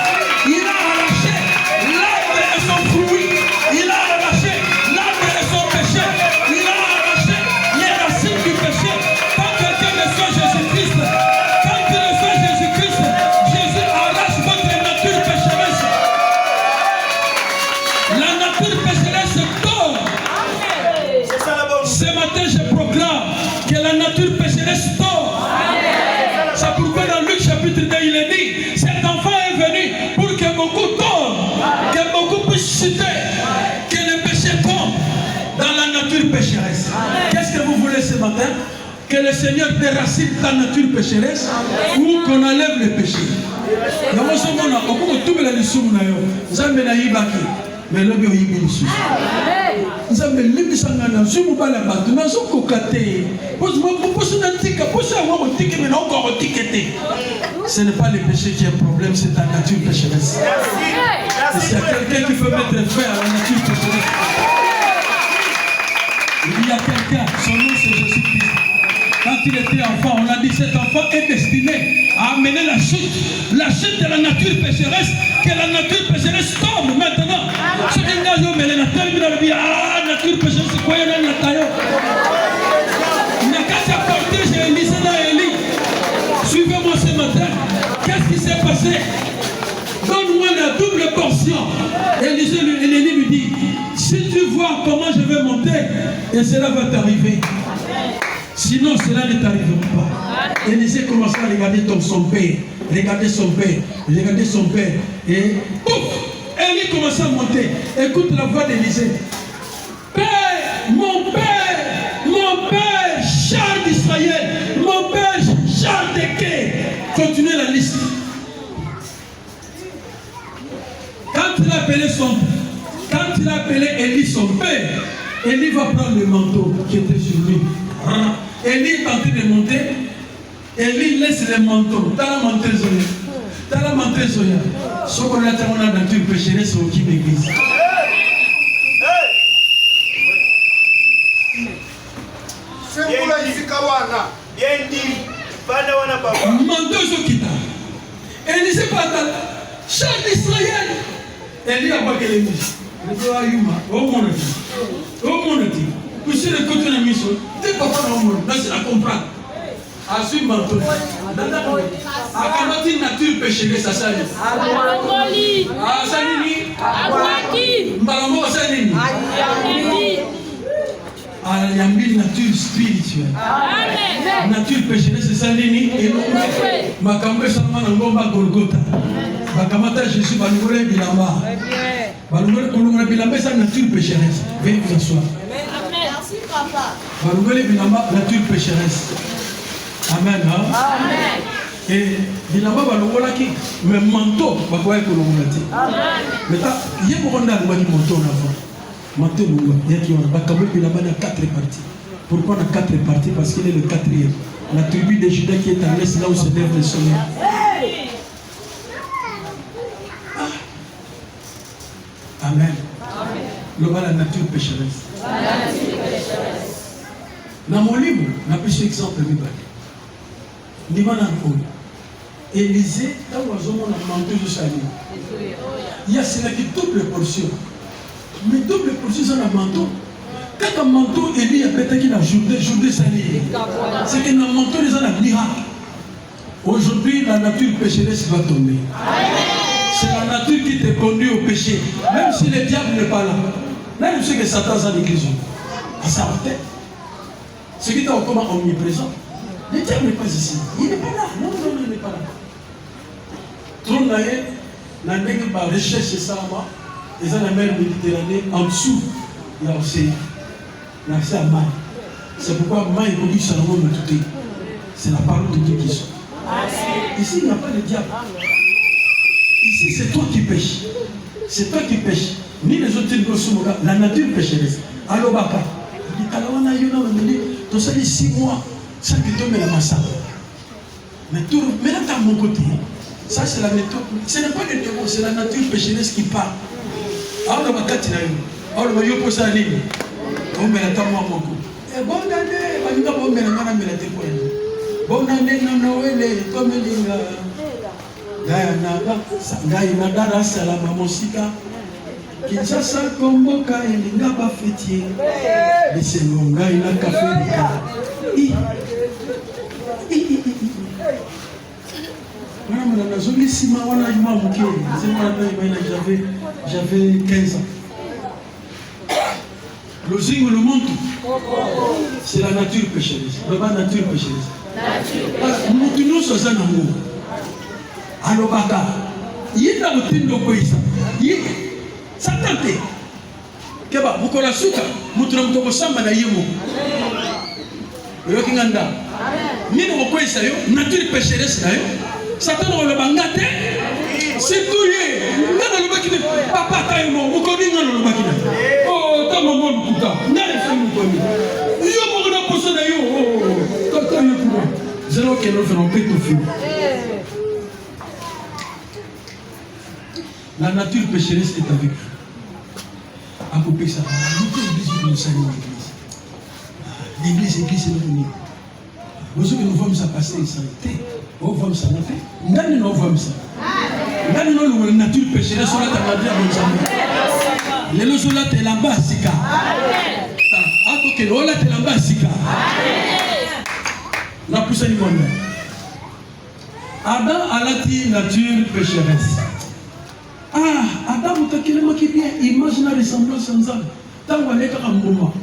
Il a arraché l'arbre de son fruit. Il a arraché l'arbre de son péché. Il a arraché les racines du péché. Quand quelqu'un reçoit Jésus-Christ, quand tu reçois Jésus-Christ, Jésus arrache votre nature pécheresse. La nature pécheresse tord. Ce matin, je proclame que la nature pécheresse tord. C'est pourquoi dans Luc chapitre 2, il est dit, cet enfant est venu pour que beaucoup tombent, que beaucoup puissent chuter, que le péché tombe dans la nature pécheresse. Qu'est-ce que vous voulez ce matin? Que le Seigneur déracine ta nature pécheresse ou qu'on enlève le péché. Mais le bio yibi ici. Nous avons libi sangana sumu bala batu na soko kate. Pose moi pose na tika pose moi on tika mais encore on tikete. Ce n'est pas le péché qui est un problème, c'est ta nature pécheresse. Et s'il y a quelqu'un qui peut mettre fin à la nature pécheresse, il y a quelqu'un, son nom c'est Jésus-Christ. Quand il était enfant, on a dit cet enfant est destiné à amener la chute de la nature pécheresse, que la nature pécheresse tombe maintenant. Ce qui est gagné, mais la nature pécheresse, c'est quoi? Il y a la taille. Il n'a qu'à s'apporter, j'ai Élisée dans Élie. Suivez-moi ce matin. Qu'est-ce qui s'est passé? Donne-moi la double portion. Élisée lui dit, si tu vois comment je vais monter, et cela va t'arriver. Sinon, cela ne t'arrivera pas. Élisée commence à regarder son père. Regardez son père. Regardez son père. Et pouf! Élie commence à monter. Écoute la voix d'Élisée. Père, mon père! char d'Israël, mon père, char de quai. Continuez la liste. Quand il a appelé Élie son père, Élie va prendre le manteau qui était sur lui. Élie est en train de monter. Élie laisse le manteau. T'as la montée Zoya. T'as la montée Zoya. Ce qu'on a dans la nature pécheresse au qui m'église. Bien dit. Manteau Zokita. Élie c'est pas dans char d'Israël. Élie a pas qu'elle est mise. Le doigt Yuma. Au monde. Puis c'est le côté de la mission. T'es pas dans le monde. Là c'est la comprendre. A suivre manteau. A quand une nature pécheresse à Sali. A Salini. Mbalamo Salini. A Yambi nature spirituelle. Nature pécheresse c'est Salini. Et Makambe Salman Ngomba Golgotha. Makamata Jésus Balungole Bilamba. Balungole Bilamba c'est nature pécheresse. Veuillez vous asseoir. Merci papa. Balungole Bilamba nature pécheresse. Amen. Hein? Amen. Et bilamba balongolaki mais manteau bakoya kolongolati. Amen. Mais il y a beaucoup de manteau là-bas. Manteau il y a qui ont bakambe bilamba dans 4 parties. Pourquoi dans 4 parties? Parce qu'il est le 4e. La tribu de Juda qui est à l'est, là où se lève le soleil. Amen. Le bas la nature pécheresse. Dans mon livre, on a pris ce exemple de Bible. Élisée, là où on a manteau jusqu'à lui. Il y a cela qui double portion. Mais double portion, c'est un manteau. Quand un manteau, Élie a pété qu'il a journée salée. C'est qu'un manteau, les gens ont miracle. Aujourd'hui, la nature pécheresse va tomber. C'est la nature qui te conduit au péché. Même si le diable n'est pas là. Même si que Satan est dans l'église. Il s'en fait. Ce qui est encore omniprésent. Le diable n'est pas ici. Il n'est pas là. Non, il n'est pas là. Tout le monde a recherché ça. Ils ont la mer Méditerranée en dessous. Il y a aussi la Maï. C'est pourquoi Maï est connu Salomon de tout. C'est la parole de Dieu qui sort. Ici, il n'y a pas de diable. Ici, c'est toi qui pêches. C'est toi qui pêches. Ni les autres, la nature pécheresse. Allo Baka. Il dit, tu sais, 6 mois. Ça qui tombe la masse. Mais là, tu as mon côté. Ça, c'est la méthode. Ce n'est pas le démon, c'est la nature pécheresse qui parle. Alors, on va quand il a eu. Alors, on va y poser à l'île. On met la table à mon coup. Et bonne année, on va mettre la main à la tête. Bonne année, Noël, comme il dit. Gaïna Dara Salama Mosika. Kinshasa Komboka elinga ba fêtier. Bisengo Gaïna Café. J'avais 15 ans. Le zinc le monte. C'est la nature pécheresse. La nature pécheresse. Nous nous sommes en amour. Alors, Baka, il y a une routine de Koïsa. Satan, Keba, vous connaissez ça? Vous trouvez que vous avez un yémo. Vous avez un ganda. Ni de Koïsa, nature pécheresse. Satan, on le bangate. C'est tout. Papa, vous connaissez le bakina. Oh, ta maman, putain. N'allez pas nous connaître. Il y a beaucoup de personnes d'ailleurs. Oh, zéro qui nous fait un peu de feu. La nature pécheresse est avec vous. À couper ça. L'église, l'église est venue. Vous savez que nous voyons ça passer, ça a été. Nous voyons ça, nous voyons ça. Nous la nature pécheresse, on a demandé à nos amis. Les lois sont là, t'es là-bas, Sika. On a t'es là-bas, Sika. La poussée du monde. Adam a la nature pécheresse. Adam, tu as qui bien, imagine la ressemblance en ça. Tant qu'on est un moment.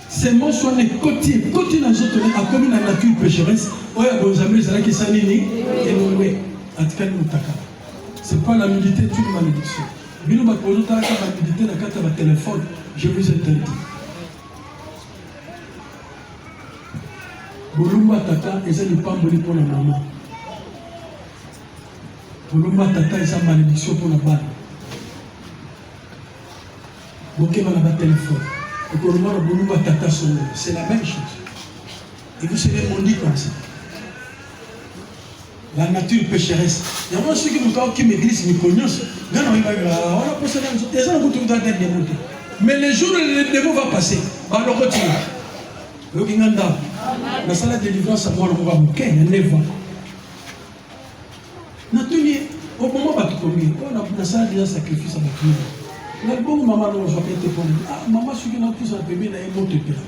Ces mots sont les côtés. Côté dans les autres, à comme la nature pécheresse, ouais, vos amis, c'est là qui s'alignent. Et nous, oui, en tout cas, nous, c'est pas la nudité, toute la malédiction. Nous, ma pose, la nudité, la carte de téléphone, je vous interdis. Bolumba tata eza lipamboli pour la maman. Bolumba tata eza malédiction pour la balle. Bokema na ba téléphone. Et pour le moment, Bolumba tata c'est la même chose. Et vous serez maudits comme ça. La nature pécheresse. Il y a moi ceux qui m'église me connaissent. Mais le jour où le démon va passer, on le retire. La salle de délivrance à moi, on va me ken, 9 ans. Au moment où on a la salle de sacrifice à ma fille. Maman, maman, ce qui n'a plus un bébé, n'a pas de père.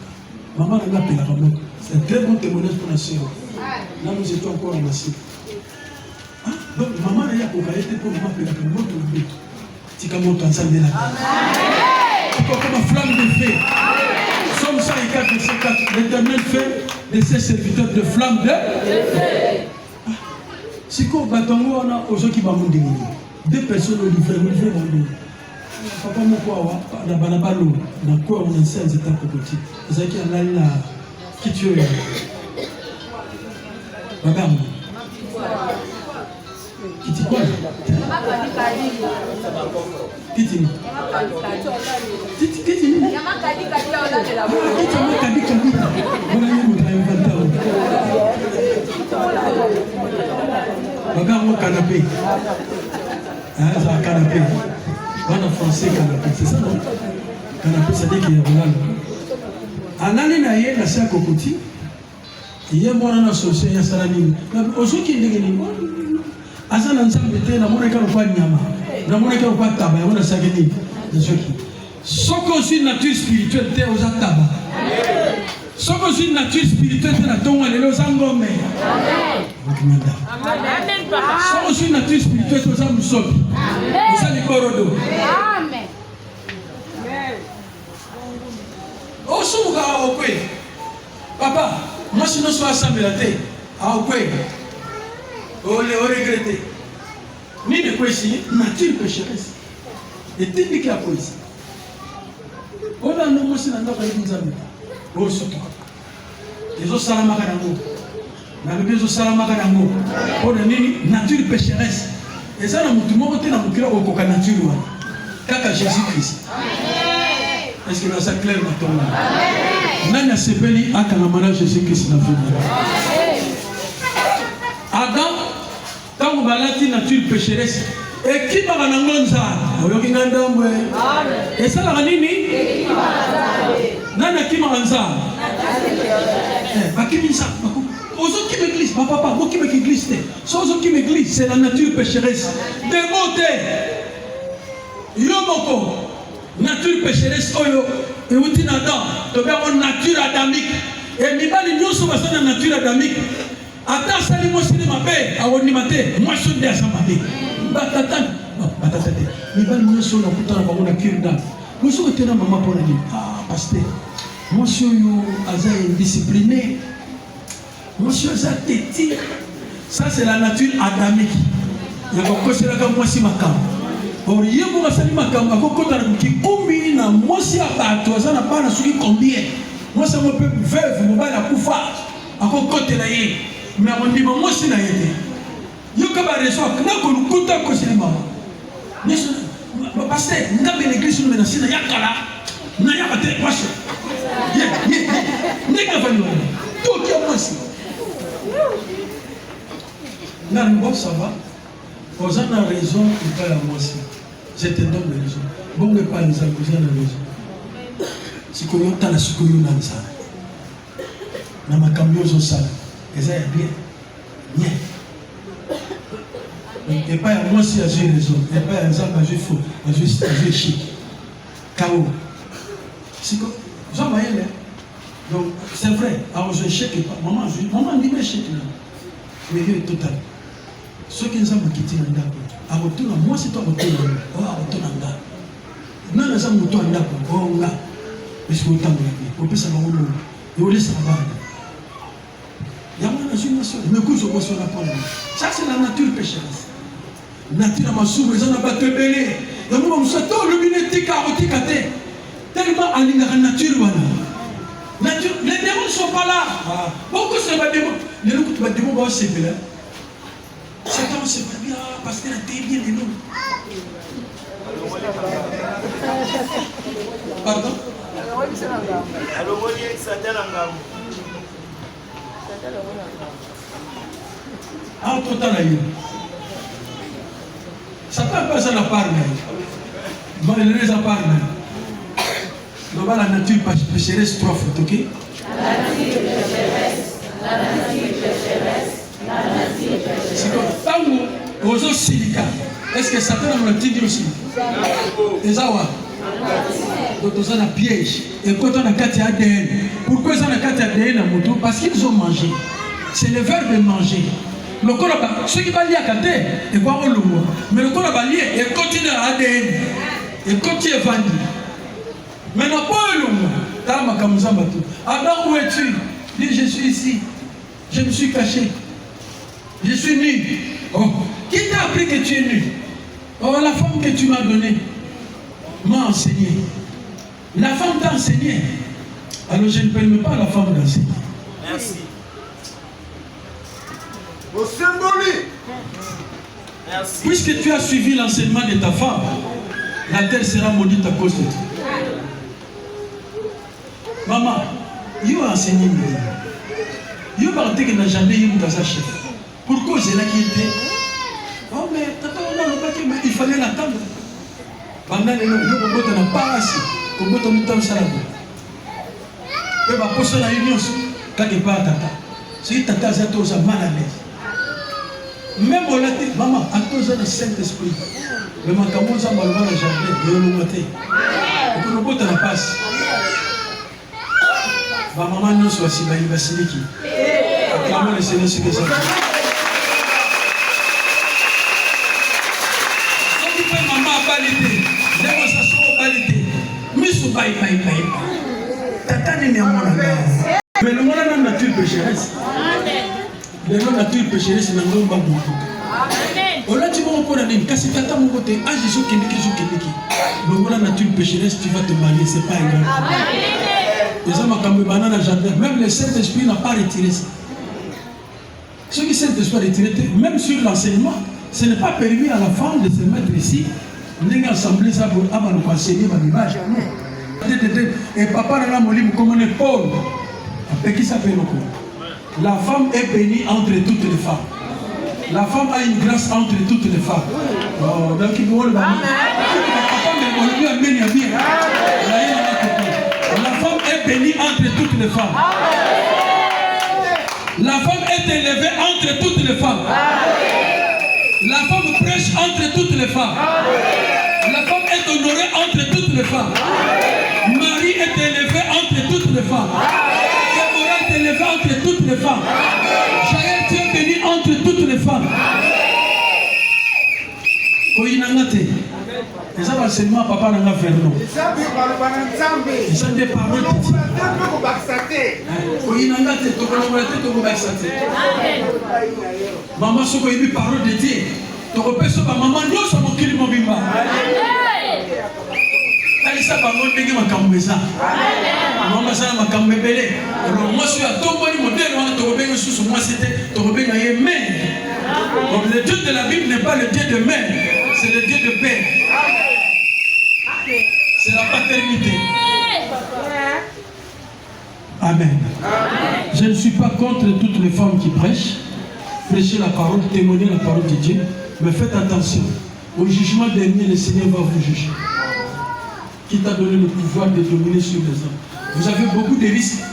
Maman n'a pas de père. C'est un très bon témoignage pour la sœur. Là, nous étions encore en Asie. Donc, maman n'a pas de père pour maman, père, pour notre but. C'est comme on t'enseigne de la terre. Comme une flamme de feu. Somme 104, verset 4. L'Éternel fait de ses serviteurs de flamme de feu. C'est quoi, Batango, on a aux gens qui vont nous dire. 2 personnes au livre, papa moko awa na balabalo na quoi on enseigne cette apokoti ezaki alali na kiti oyo bagambo kiti kwa kiti bagambo canapé ça canapé. En français, canapé, c'est ça, non? Canapé, ça dit qu'il y a un en année, il y a un cocoti. Il y a un associé, il y a un salami. Aujourd'hui, il y a un ensemble de terre, il y a un nyama. Il y a un tabac, il y a un sagani. Ce qu'on suit nature spirituelle, c'est aux tabac. Ce qu'on suit nature spirituelle, c'est la tombe, elle est aux angomés. Ce qu'on suit nature spirituelle, c'est aux amoussopis. Amen. Oh, souga au kwe. Papa, moi si nous sommes assemblés la terre, au kwe. Oh, les regretter. Ni de quoi ici, nature pécheresse. Et t'es qui a quoi ici. Oh là, non, moi si nous avons dit ça. Oh, surtout. Les autres salamakarango. Na les autres salamakarango. Oh, nature pécheresse. Et ça, nous avons été dans le au nature. Kaka Jésus-Christ. Est-ce que ça clair maintenant? Nana Sepeli a kanamana Jésus-Christ na vie. Adam, quand on va la nature pécheresse, et qui va en angonza? Et ça la nini? Nana qui m'a anza? Aux qui m'église, papa, moi qui m'église, sans qui m'église, c'est la nature pécheresse. Démonté. Yomoko, nature pécheresse, oyo, et outil Adam, tu as une nature adamique. Et Mibali, nous sommes dans la nature adamique. Attends, ça dit moi, c'est ma paix, à Onimate, moi, je suis à Samabé. Batatan, Mibali, nous sommes dans la nature d'âme. Nous sommes dans maman pour la dire, ah, pasteur, moi, je suis indiscipliné. Monsieur Zatéti, ça c'est la nature adamique. Il y a beaucoup de choses qui sont or, il y a beaucoup de choses qui sont moi si à bateau, ça n'a pas de combien. Moi, ça me peut veuve, mon bal à Koufa, à côté là, mais on dit, moi, c'est là. Il y a raison, que nous avons tout à cause de maman. Parce que nous avons l'église, nous avons l'église, nous avons tout qui est moi. Non, ça va. Vous avez raison, il pas la moitié. Je te donne raison. Bon, mais pas les amis, vous avez raison. Si vous avez la sucouille dans ça, dans ma camion, je sais. Et ça est bien. Bien. Et pas à moi si j'ai raison. Et pas à exemple, j'ai faux. J'ai chic. K.O. Si vous avez moyen, donc, c'est vrai. Alors, je chèque pas. Maman dit, mais chèque là. Mais il est total. Ceux qui nous ont quitté dans le moi, c'est toi, retour dans non, nous avons retour dans oh, là. Parce qu'on t'a dit, on peut savoir où on laisse la barre. Il y a une nation, mais couche au sur la parole. Ça, c'est la nature pécheresse. Nature à ma soupe, ils en ont pas te belé. Il y a un moment où ça tombe, le binet, t'es carotique à terre. Tellement à la nature, voilà. Nature, les démons ne sont pas là. Beaucoup se battent démons. Les démons vont se faire. Satan se fait bien, parce qu'il a été bien les noms. Pardon? Ah, total là. Satan passe à la part. Bon, il les a part. Donc, la nature pécheresse trois fois, ok? La nature pécheresse, la nature pécheresse, la nature pécheresse. C'est comme tant aux silica. Est-ce que Satan a dit aussi? Et ça va. Donc, on a un piège. Et quand on a quatre ADN, pourquoi ils ont quatre ADN à moto? Parce qu'ils ont mangé. C'est le verbe de manger. Le corps a ceux qui va lier à Kate, et quoi on le voit. Mais le corps a lié et continue à ADN. Et continue à vendre. Maintenant, pas le mot. Adam, où es-tu? Dis, je suis ici. Je me suis caché. Je suis nu. Oh. Qui t'a appris que tu es nu? Oh, la femme que tu m'as donnée m'a enseigné. La femme t'a enseigné. Alors je ne permets pas à la femme d'enseigner. Merci. Merci. Puisque tu as suivi l'enseignement de ta femme, la terre sera maudite à cause de toi. Maman, il a enseigné mieux. Il a dit que n'a jamais eu dans sa chef. Pourquoi c'est là qui était? Oh, mais il fallait l'attendre. Pendant les longs, il n'a pas assez. Il n'a pas assez. Il n'a pas posé la union. Quand il n'est pas à tata. Si tata a mal à l'aise. Même on l'a dit, maman, à cause du Saint-Esprit. Le macaron, ça m'a levé le jardin. Il a le matin. Et que le bout n'a pas assez. Ma maman nous soit si il va se dire qui. Acclamons le Seigneur ce que ça fait. Maman a validé, démonstration a validé. Miss Baï. Tata n'est pas mon ami. Mais le monde a une nature pécheresse. Le monde nature pécheresse, c'est le monde pas bon. On a dit bon pour la ligne. Quand c'est tata mon côté, ah Jésus qui n'est le monde a nature pécheresse, tu vas te marier, c'est pas grave. Les hommes ont camé banane dans le jardin. Même le Saint-Esprit n'a pas retiré ça. Ceux qui Saint-Esprit a retiré, même sur l'enseignement, ce n'est pas permis à la femme de se mettre ici. Nous avons assemblé ça pour nous enseigner ma image. Et papa n'a pas dit comme on est pauvre. Qui s'appelle le pauvre? La femme est bénie entre toutes les femmes. La femme a une grâce entre toutes les femmes. Oh, donc il faut le dire. La femme est bénie entre toutes les femmes. La femme est élevée entre toutes les femmes. La femme prêche entre toutes les femmes. La femme est honorée entre toutes les femmes. Marie est élevée entre toutes les femmes. Déborah est élevée entre toutes les femmes. Jaël, tu es béni entre toutes les femmes. Et ça va seulement papa n'a pas fait non. Et ça des paroles qui maman soko yebi parole de Dieu. To repese ba maman nyo so mokili mobimba. Ali sa ba ngonde ngi makambeza. Maman sa makambebele. Alors moi suis à tombo ni modèle wana to benga susu moi c'était to benga yeme. Donc le Dieu de la Bible n'est pas le Dieu de mère, c'est le Dieu de père. C'est la paternité. Amen. Je ne suis pas contre toutes les femmes qui prêchent. Prêchez la parole, témoignez la parole de Dieu. Mais faites attention. Au jugement dernier, le Seigneur va vous juger. Qui t'a donné le pouvoir de dominer sur les hommes. Vous avez beaucoup de risques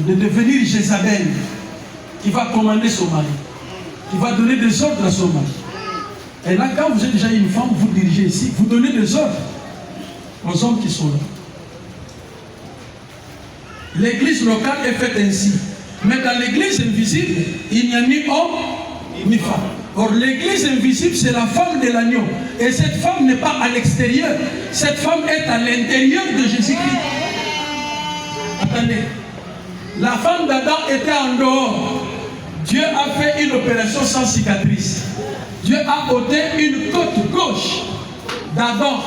de devenir Jézabel, qui va commander son mari, qui va donner des ordres à son mari. Et là, quand vous êtes déjà une femme, vous dirigez ici, vous donnez des ordres aux hommes qui sont là. L'église locale est faite ainsi. Mais dans l'église invisible, il n'y a ni homme ni femme. Or, l'église invisible, c'est la femme de l'agneau. Et cette femme n'est pas à l'extérieur. Cette femme est à l'intérieur de Jésus-Christ. Attendez. La femme d'Adam était en dehors. Dieu a fait une opération sans cicatrice. Dieu a ôté une côte gauche d'Adam.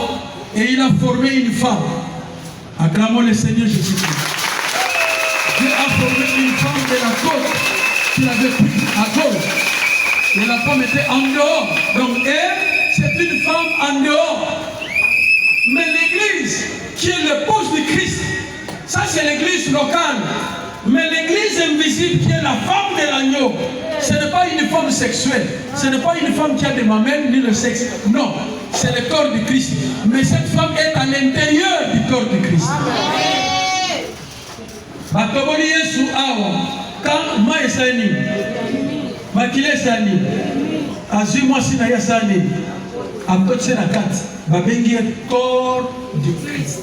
Et il a formé une femme. Acclamons le Seigneur Jésus-Christ. formé une femme de la côte qu'il avait pris à gauche. Et la femme était en dehors. Donc elle, c'est une femme en dehors. Mais l'église, qui est l'épouse du Christ, ça c'est l'église locale. Mais l'église invisible, qui est la femme de l'agneau, ce n'est pas une femme sexuelle. Ce n'est pas une femme qui a des mamelles ni le sexe. Non, c'est le corps du Christ. Mais cette femme est à l'intérieur du corps du Christ. Batoboli Yesu awa, quand moi et Sani, Makile Sani, Azu moi si na Yasani, à côté de la carte, Babengi est corps du Christ.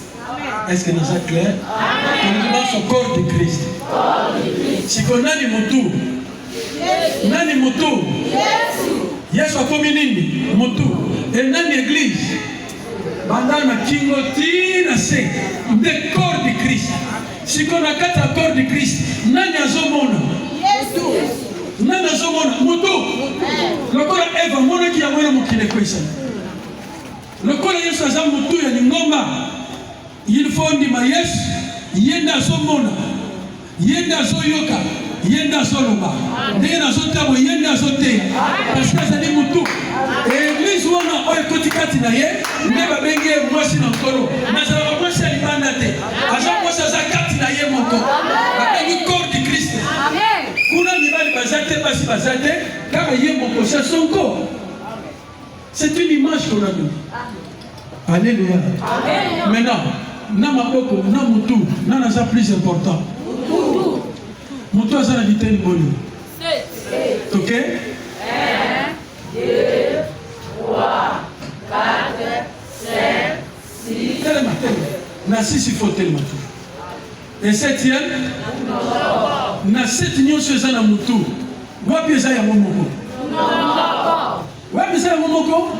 Est-ce que nous sommes clairs? On est au corps du Christ. Si on a des motos, nani moto? Yesu a commis nini moto. Et nani église? Bandana kingoti na se de corps du Christ. Si on a quatre corps du Christ, nani azomona? Nani azomona moto. Le corps Eva mona qui a mona mokile kwesa. Le corps Yesu azam moto ya ngoma. Il faut ndima Yesu yenda azomona. Yenda azoyoka. Yenda soloba. Ndena sotabo yenda sote. Parce que ça dit mutu. Et l'église wana oy kotikati na ye, ndeba benge mwasi na nkolo. Na za mwasi alibanda te. Aza mwasi za kati na ye moko. Babengi corps du Christ. Amen. Kuna mibali bazate basi bazate, kama ye moko c'est son corps. C'est une image qu'on a donnée. Alléluia. Amen. Maintenant, na maboko, na mutu, na naza plus important. Moto a la vitesse bonne. Ok? 1, 2, 3, 4, 5, 6. Tellement. Na 6 il faut tellement. Et 7e? Na 7 nions sur la moto. Wapi za ya momoko? Wapi za ya momoko?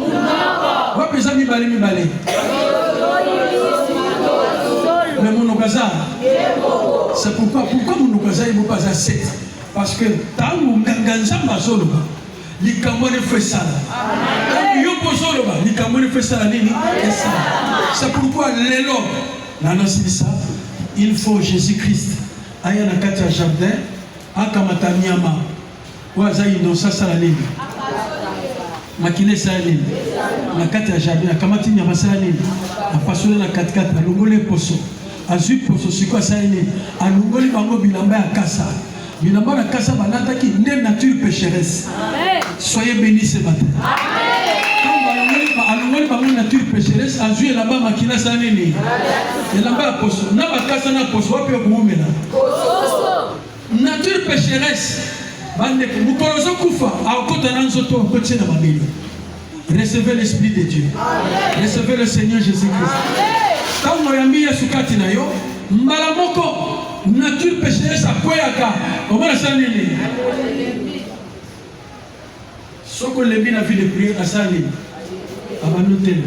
Wapi za mibale? Mais mon okaza, c'est pourquoi mon okaza il ne pas à 7. Parce que tant que Ganganzamba Zoloba, l'Ikamone fait ça. Yoko Zoloba, l'Ikamone fait ça. C'est pourquoi l'élo, il faut Jésus-Christ. Ayana Katia Jardin, Akamata Nyama, Wazaï dans sa salanine. Makile salanine. La Katia Jardin, Akamati Nyama salanine. A passionné la 4-4, à Longole Poso. Azui Poso, c'est quoi ça? À Longole Bango Bilamba à Kassa. Bilamba à Kassa, Balata qui n'est nature pécheresse. Soyez bénis ce matin. Quand Longole Bango nature pécheresse, Azui et là-bas, Makila salanine. Et là-bas à Poso. N'a pas Kassa na Poso, Wapi Okumena. Nature pécheresse. Vous connaissez Koufa, à côté d'un zoto, à côté de ma ville. Recevez l'Esprit de Dieu. Recevez le Seigneur Jésus-Christ. Quand vous avez mis Yasukati na yo, Malamoko, nature pécheresse à Koyaka. Comment ça n'est? Ce qu'on l'a mis dans la vie de prière à Sali, à Manotel.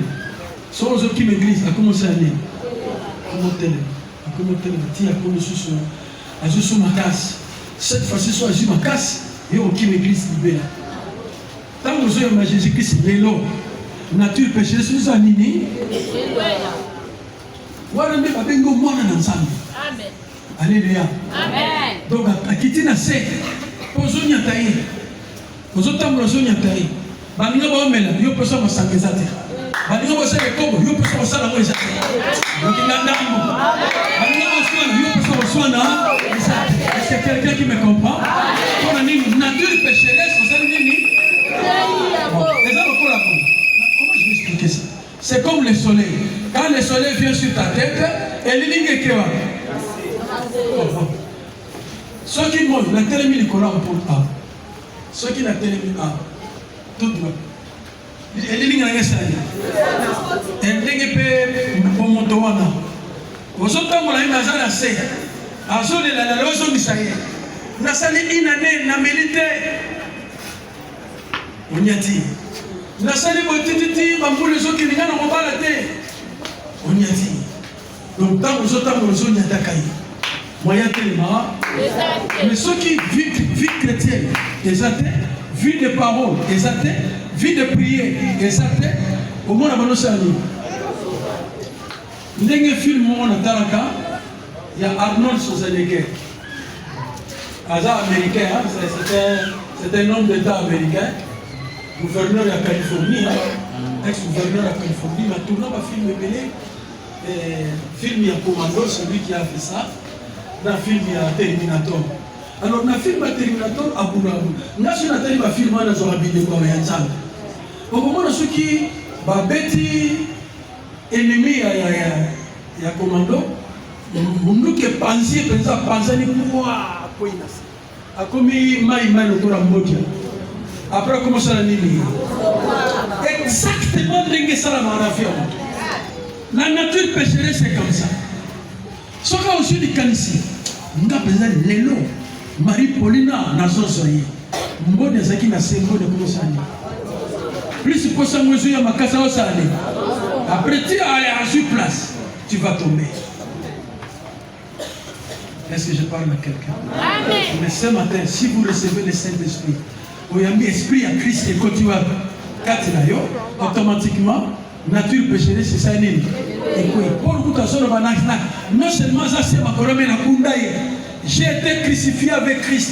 Ce qu'on a qui m'église, à comment ça n'est? À comment tel, à comment sous à sous ma casse. Cette fois-ci, soit à ma casse, et au qui m'église libère. Tant que vous avez Jésus-Christ, l'élo, nature pécheresse, nous avons nini. Voilà, mais pas bengo moi ensemble. Amen. Alléluia. Amen. Donc, à quitter na se, poso nyataye. Poso tambo zo nyataye. Baninga ba omela, yo poso ma sangezate. Baninga ba se kobo, yo poso ma sala ngoisa. Donc il a ndambo. Baninga ba soana, yo poso ma soana. Est-ce que quelqu'un qui me comprend? On a une nature pécheresse, on sait nini. Comment je vais expliquer ça? C'est comme le soleil. Quand le soleil vient sur ta tête, elle est ligne. Ceux qui montent, la télémine est collante pour A. Ceux qui la télémine A, tout le monde. Elle est ligne à l'essai. Elle est ligne pour mon toana. Vous autres, vous avez un assez. Azul la lozo misaye. Nasali inane na milite. Onyati. Nasali botititi bambule zo kilinga na mobala te. Onyati. Donc tant que autres vous zo nyata kai. Moyen tellement. Mais ceux qui vivent vie chrétienne, des athées, vie de parole, des athées, vie de prière, des athées, au monde abano sali. Ndenge film mon ataraka. Il y a Arnold Schwarzenegger. Aza américain, hein? C'est un homme d'État américain, gouverneur de la Californie, hein? Ex-gouverneur de la Californie, mais tournant un film belé, film il y a Commando, celui qui a fait ça, dans le film il y a Terminator. Alors dans le film Terminator, Abu Dhabi, nous avons un film dans la vidéo comme un exemple. Au moment où ceux qui babeti ennemi il y a Commando, nous qui pensons ni quoi quoi il a commis maïma le tour à Modia. Après comment ça l'a nimi? Exactement dingue ça la marafia. La nature pécheresse c'est comme ça. Ce qu'on a aussi dit ici, nous avons besoin de l'élo. Marie Paulina n'a pas soigné. Mbonne zaki na sengo de comment ça dit. Plus pour ça moi je ma casa au salé. Après tu as sur place, tu vas tomber. Est-ce que je parle à quelqu'un? Amen. Mais ce matin, si vous recevez le Saint-Esprit, vous avez mis l'Esprit à Christ et quand tu vas automatiquement, nature pécheresse, c'est ça. Et puis, pour le coup, non seulement ça, c'est ma colonne, j'ai été crucifié avec Christ.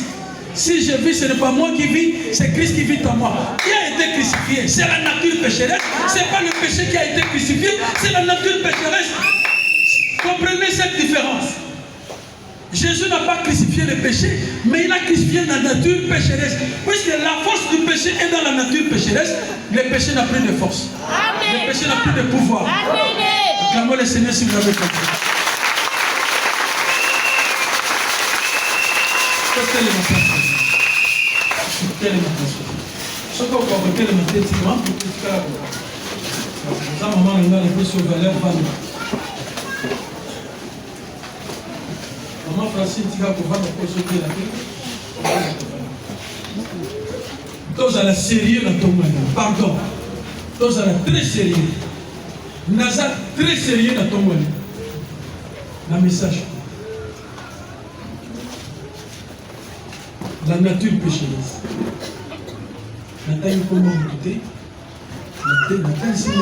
Si je vis, ce n'est pas moi qui vis, c'est Christ qui vit en moi. Qui a été crucifié? C'est la nature pécheresse. Ce n'est pas le péché qui a été crucifié, c'est la nature pécheresse. Comprenez cette différence. Jésus n'a pas crucifié le péché, mais il a crucifié la nature pécheresse. Puisque la force du péché est dans la nature pécheresse, le péché n'a plus de force. Amen. Le péché n'a plus de pouvoir. Acclamons le Seigneur si vous l'avez compris. Ce qu'on va voter le matin, c'est vraiment pour tout faire. Ça, maman, on a les plus sur valeur. Maman Francine, tu vas pouvoir me consulter la vie. Tous à la sérieux dans ton monde. Pardon. Tous à la très sérieux. Naza très sérieux dans ton monde. Le message. La nature pécheresse. La taille comment écouter. La taille c'est le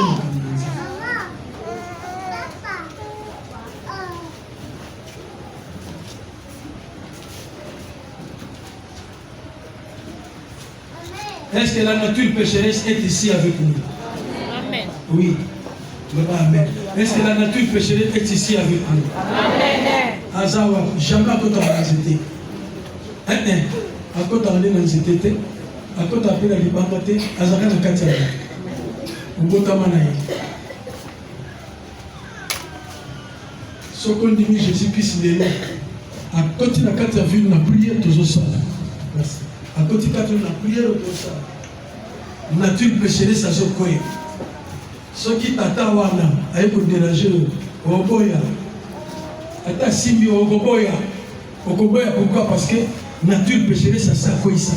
Est-ce que la nature pécheresse est ici avec nous? Amen. Oui. Amen. Est-ce que la nature pécheresse est ici avec nous? Amen. Azawa, jamais à côté de la zété. À côté de la zété, à côté de la libamate, Azaka na katia. Ngota manaye. Ce qu'on dit, Jésus-Christ est là. À côté de la katia, vu la prière, toujours ça. Merci. À côté de la prière, tout ça. Nature pécheresse à ce coin. Ce qui t'attend, avec le déranger, au boya. Ata simbi au boya. Au boya, pourquoi? Parce que nature pécheresse à ça, quoi ça.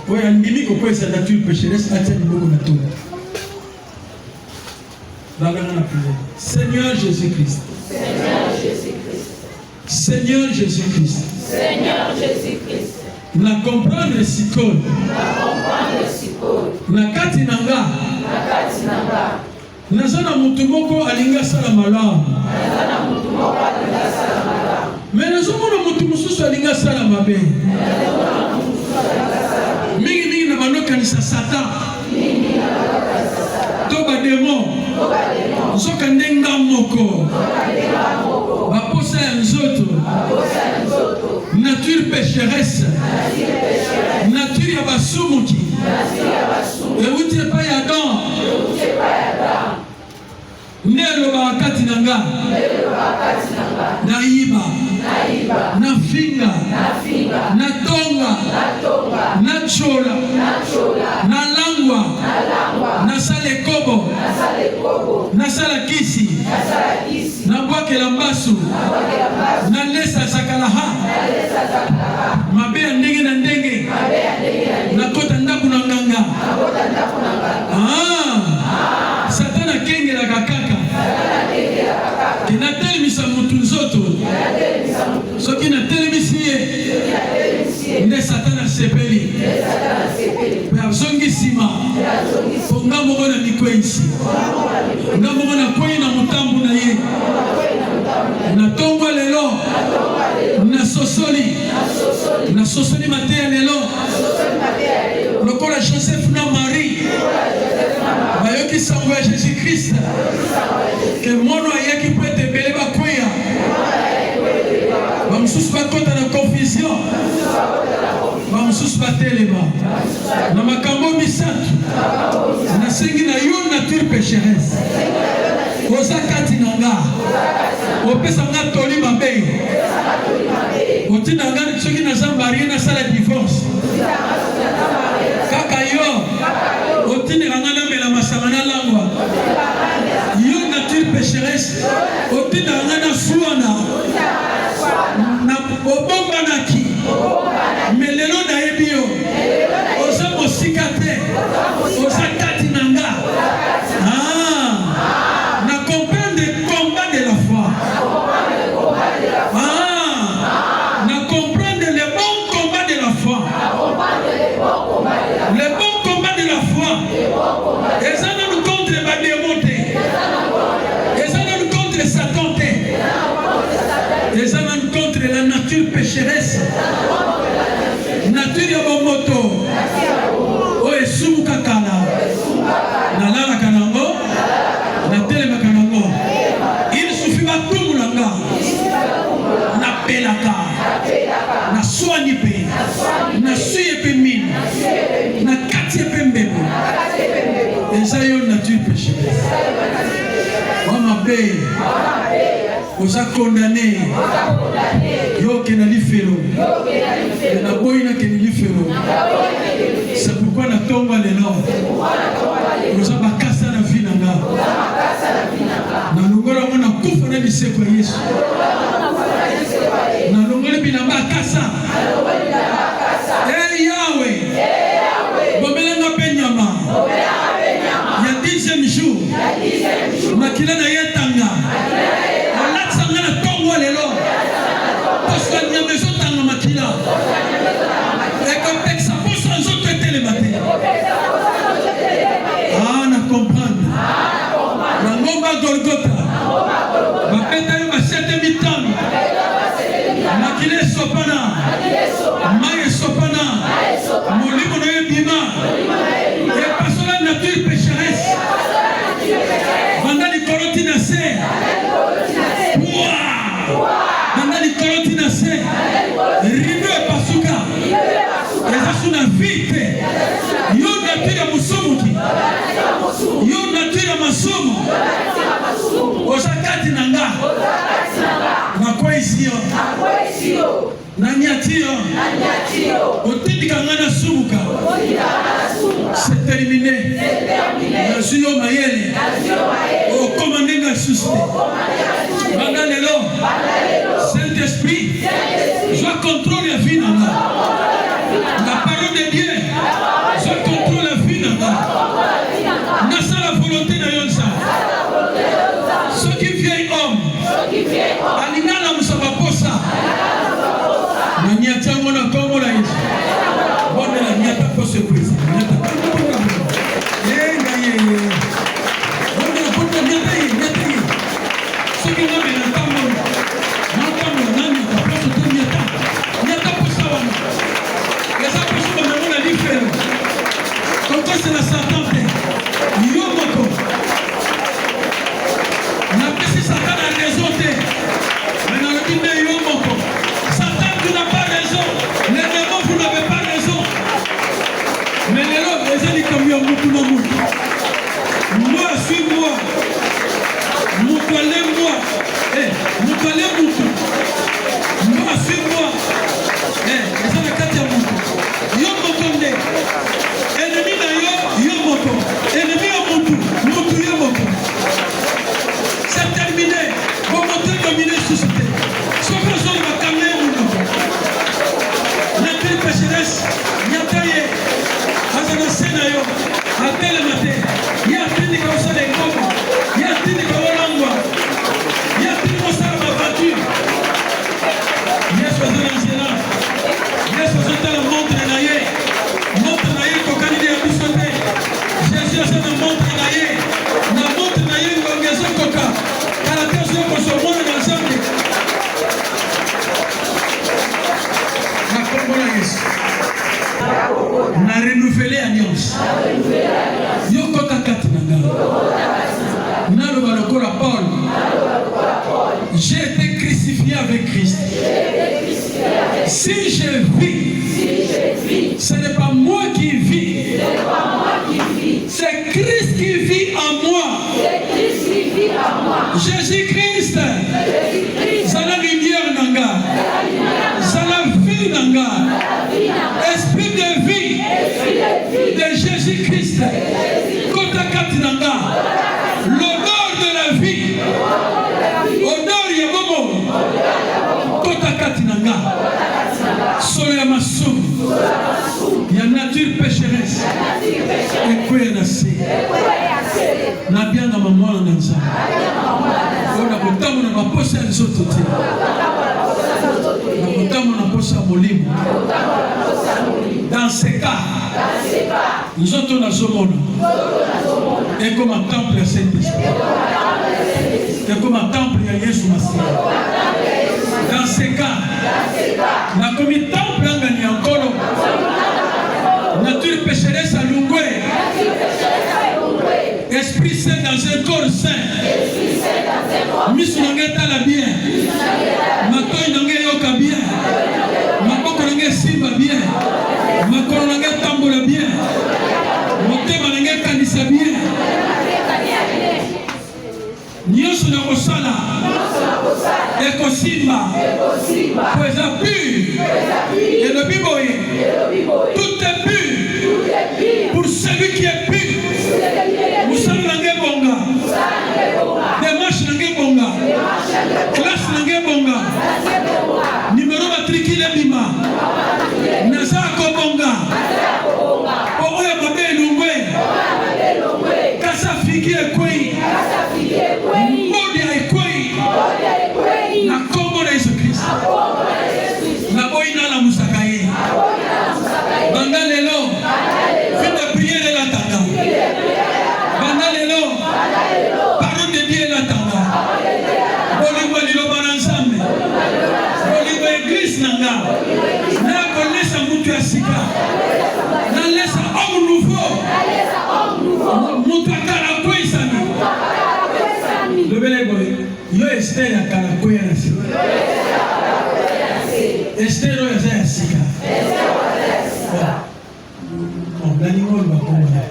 Oui, un mimique au point de sa nature pécheresse, à tel niveau de tout. Dans la prière. Seigneur Jésus-Christ. Seigneur Jésus-Christ. Seigneur Jésus-Christ. Seigneur Jésus-Christ. Na comprendre sikol. Na kati nanga. Nazana mutu moko alinga sala malamu. Mais nazomona mutu mususu alinga sala mabe. Mingi na banokanisa Satan. To ba démon. Soka ndenga moko. Baposa ya nzoto. Nature pécheresse. Nature ya basumuki. Euti epai ya Adam. Nelo bakati nanga. Naiba. Na finga. Na tonga. Na chola. Na langwa. Na sale kobo. Na sala kisi. Na bwakela mbasu. Na lesa sakalaha. Mabe ya ndenge na ndenge. Na kota ndaku na nganga. Satana kengela kakaka. Kina telemisa mutu nzoto. Soki na telemisi ye. Nde Satana sepeli. Pe azongi sima. Ponga moko na mikwensi. Nga moko na kwenye na mutambu na ye. Na tongo lelo. Na sosoli. sosoni matin lelo lokola Joseph na Marie bayoki sango ya Jésus-Christ ke mono ayaki po ete ebele bakwea bamosusu bakota na confusion bamosusu batelema na makambo misato nasengi na yo nature pécheresse oza kati na nga opesa nga toli mabe otinda nga soki naza marie nasala divorce kaka yo otindela nga namela masanga na langwa yo nature pécheresse otindela nga nasuwana na obombanaki me lelo nayebi yo oza mosika te oza kati na nga na comprendre le combat de la foi na comprendre le bon combat de la foi le bon combat de la foi et ça nous contre les démons et ça nous contre Satan et ça nous contre la nature pécheresse nature ya bomoto o esumu kakala na lala kanango na telema kanango il suffit batumu nanga na pelaka na soigni pe na suye pe mine na kati pe mbebo eza yo nature pécheresse wa mabe oza condamné yo kena lifelo na boyi na kena lifelo c'est pourquoi na tomba lelo oza bakasa na vie na nga na longola mona kufa na liseko ya Yesu na longola bilamba akasa Yahweh bomelanga pe nyama ya 10e jour makila na yetanga alatsanga na tongo lelo poso nyama ezotanga makila ekopekisa poso nzoto etelema te na comprendre na ngomba Golgotha bapeta yo basete mitano makila esopana mai esopana molimo na yo ebima epasola nature pécheresse banda likolo tina se banda likolo tina se rido epasuka eza suna vite yo nature ya mosomoki yo nature ya masumu oza kati na nga nakwesi yo nanyati yo otindika nga na sumuka c'est terminé nazwi yo mayele okoma ndenge lisusu te banda lelo Saint-Esprit zwa contrôle ya vie na nga la parole de Dieu zwa contrôle ya vie na nga nasala volonté na yo nzambe soki vieil homme alinga na musaba posa na nyata mona kombo na Yesu bonne la nyata pour surprise nyata bonne nyata soki na mena tambo nani pour tout nyata pour ça les apôtres comme on a dit faire comme c'est la Satan yo moko na pesi Satan a raison te mais dans le but de yo moko Satan tu n'as pas raison les démons vous n'avez pas raison mais les autres les gens disent comme yo mutu no mutu moi suis-moi mutualez-moi mutualez mutu moi suis-moi les gens de kati ya mutu yo moko nde ennemi na yo moko ennemi ya mutu yo moko c'est terminé vos moteurs dominés suscité sauf que son va calmer la telle pécheresse nyataye azana sena yo atele mate ya tindi ka usale ngoma ya tindi ka olangwa ya tindi ko sala ma voiture yesu azana nzela na renouveler alliance. Yo kota kati na nga. Na lo balokola Paul. J'ai été crucifié avec Christ. Si je vis, ce n'est pas moi qui vis. C'est Christ qui vit en moi. Jésus-Christ, c'est la lumière nanga, c'est la vie nanga, esprit de vie de Jésus-Christ. Kotakati nanga, l'odeur de la vie, odeur yabomo, kotakati nanga, soya masum, ya nature pécheresse, et quoi na se. Na bien na maman na nza. Ona kotamu na maposa nzoto te. Na kotamu na posa molimo. Dans ce cas, nzoto na zomona. Et comme un temple à Saint-Esprit. Et comme un temple à Jésus Massia. Dans ce cas, na komi temple ngani encore. Nature pécheresse à Lungwe. Esprit Saint dans un corps saint. Miss Nangeta la bien. Matoy Nangé Yoka bien. Maboko Nangé Simba bien. Makoro Nangé Tambola bien. Motema Nangé Kanisa bien. Nyoso na Kosala. Eko Simba. Poesa pur. Et le Biboye. Tout est pur. Pour celui qui est pur. Moussam Nangé Bonga. Démarche Nangé Bonga. Classe Nangé Bonga. Numéro matricule Bima. Nazako Bonga. Oya Mabe Lungwe. Kasa Fiki Ekoi. Modi Ekoi. Na Kombo na Yesu Christ. Na Boina la Musakaye. Banda Lelo. Fin de prière la Tanda. Banda Lelo. Parole de Dieu la Tanda. Bolingo Lilo Baranzame. Bolingo Église Nanga. Na Kolesa Mutu ya Sika. Na Lesa homme nouveau. Mutu akara koi sami. Le Belego. Yo Esther akara koi ya Sika. Esther ya Sika. Naningo lbakonga.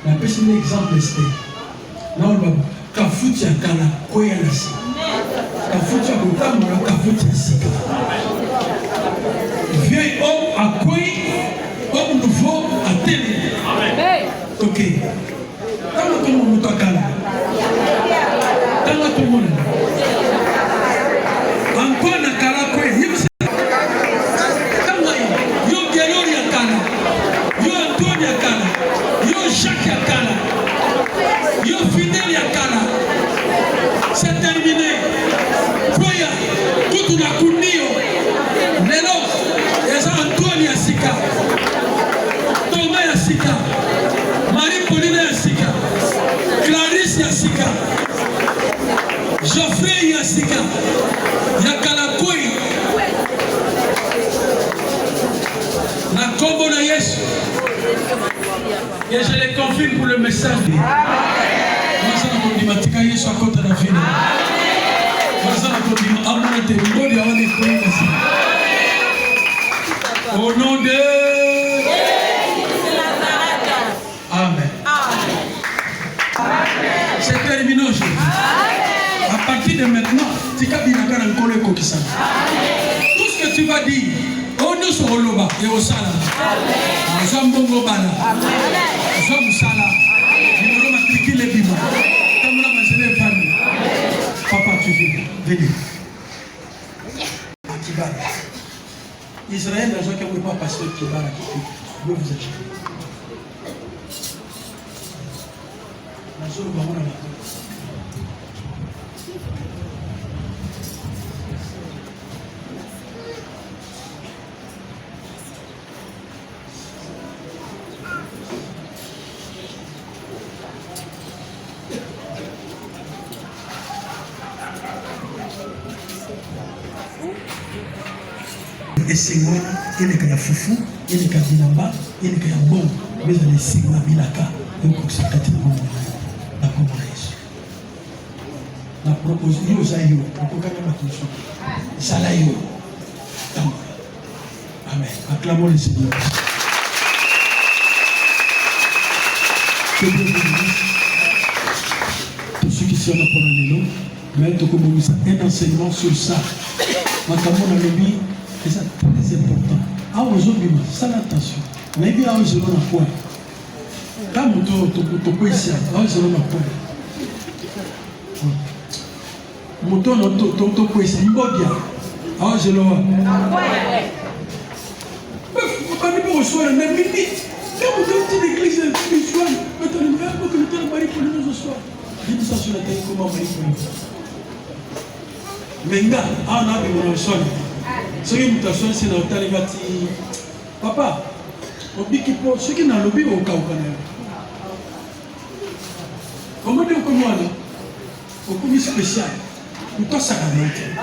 Na pesi un exemple Esther. Na olba kafuti ya kala koya na sika. Kafuti ya kotambola kafuti ya sika. Vieil homme a koi, homme nouveau a télé. Ok. Tanga tout le monde a kala. Tanga tout le monde. Encore na kala koya. Yo Gelori ya kala. Yo Antoine ya kala. Yo Jacques ya kala. Yo Fidèle ya kala. C'est terminé. Koya. Tout na kunio. Lelo. Eza Antoine ya sika. Thomas ya sika. Marie-Pauline ya sika. Clarisse ya sika. Geoffrey ya sika. Ya kala koya. Na kombo na Yesu. Et je les confirme pour le message. Mazana kondimatika Yesu akota na vina. Mazana kondima amana te ngoli aone kwenda si. Au nom de Amen. C'est terminé aujourd'hui. À partir de maintenant, tika binaka na nkolo ekokisana. Tout ce que tu vas dire, on nous sur le bas et au salam. Nous sommes bon bala. Nous sommes salam. Nous allons matriculer les bimons. Comme la majorité famille. Papa, tu viens. Venez. Akibara. Israël n'a jamais pu passer au Kibara. Je vous acheter. Nous allons voir. Et c'est moi qui est le foufou. il est kabinamba, il est bon, mais il est sigma bilaka, et on s'est caté dans la communauté. La proposition aux aïeux, on peut quand même attention. Salayo. Amen. Acclamons le Seigneur. Que Dieu vous bénisse. Tous ceux qui sont là pour l'année, mais un enseignement sur ça. Makamon a lebi, c'est ça très important. Ah, aujourd'hui, ça l'attention. Mais bien, on se donne un point. Quand on peut ici, on se donne un point. Moto no to kwesi mbodia awo je lo wa pas ni pour soir mais mimi quand vous êtes une église spirituelle maintenant nous avons que le temps mari pour nous ce soir dis ça sur la télé comment mari pour nous menga on a vu mon son ce qui mutation c'est dans tali bati papa obiki pour ce qui n'a lobby au cas comment dire comme moi là au commis spécial toi sacanité.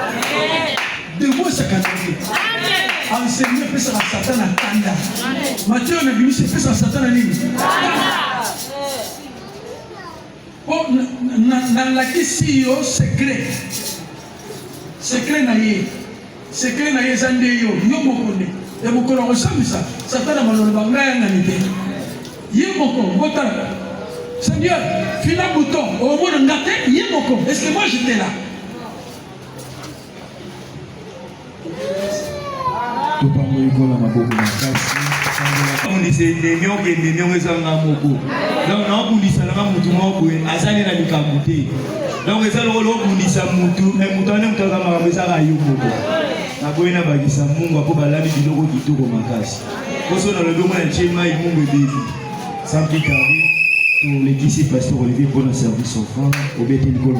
De vous sacanité. Enseigner peut ça Satan à Kanda. Matthieu on a vu c'est peut ça Satan à Nini. Oh na la question secret. Secret na ye zande yo mokonde. Et mokolo ressemble ça. Satan a malon ba ngaya nganité. Ye moko botala. Seigneur, fila bouton au monde ngate ye moko. Est-ce que moi j'étais là? On dit c'est des millions et des millions de gens donc on dit ça là mutu moko azali na likamuté donc ça le rôle on dit ça mutu mais mutu ne mutaka ma ça ka yoko na boina bagisa mungu apo balani biloko kitoko makasi koso na le domo na chema imungu bébé sans plus tarder pour l'équipe pasteur Olivier pour le service offrande au BT Nicole.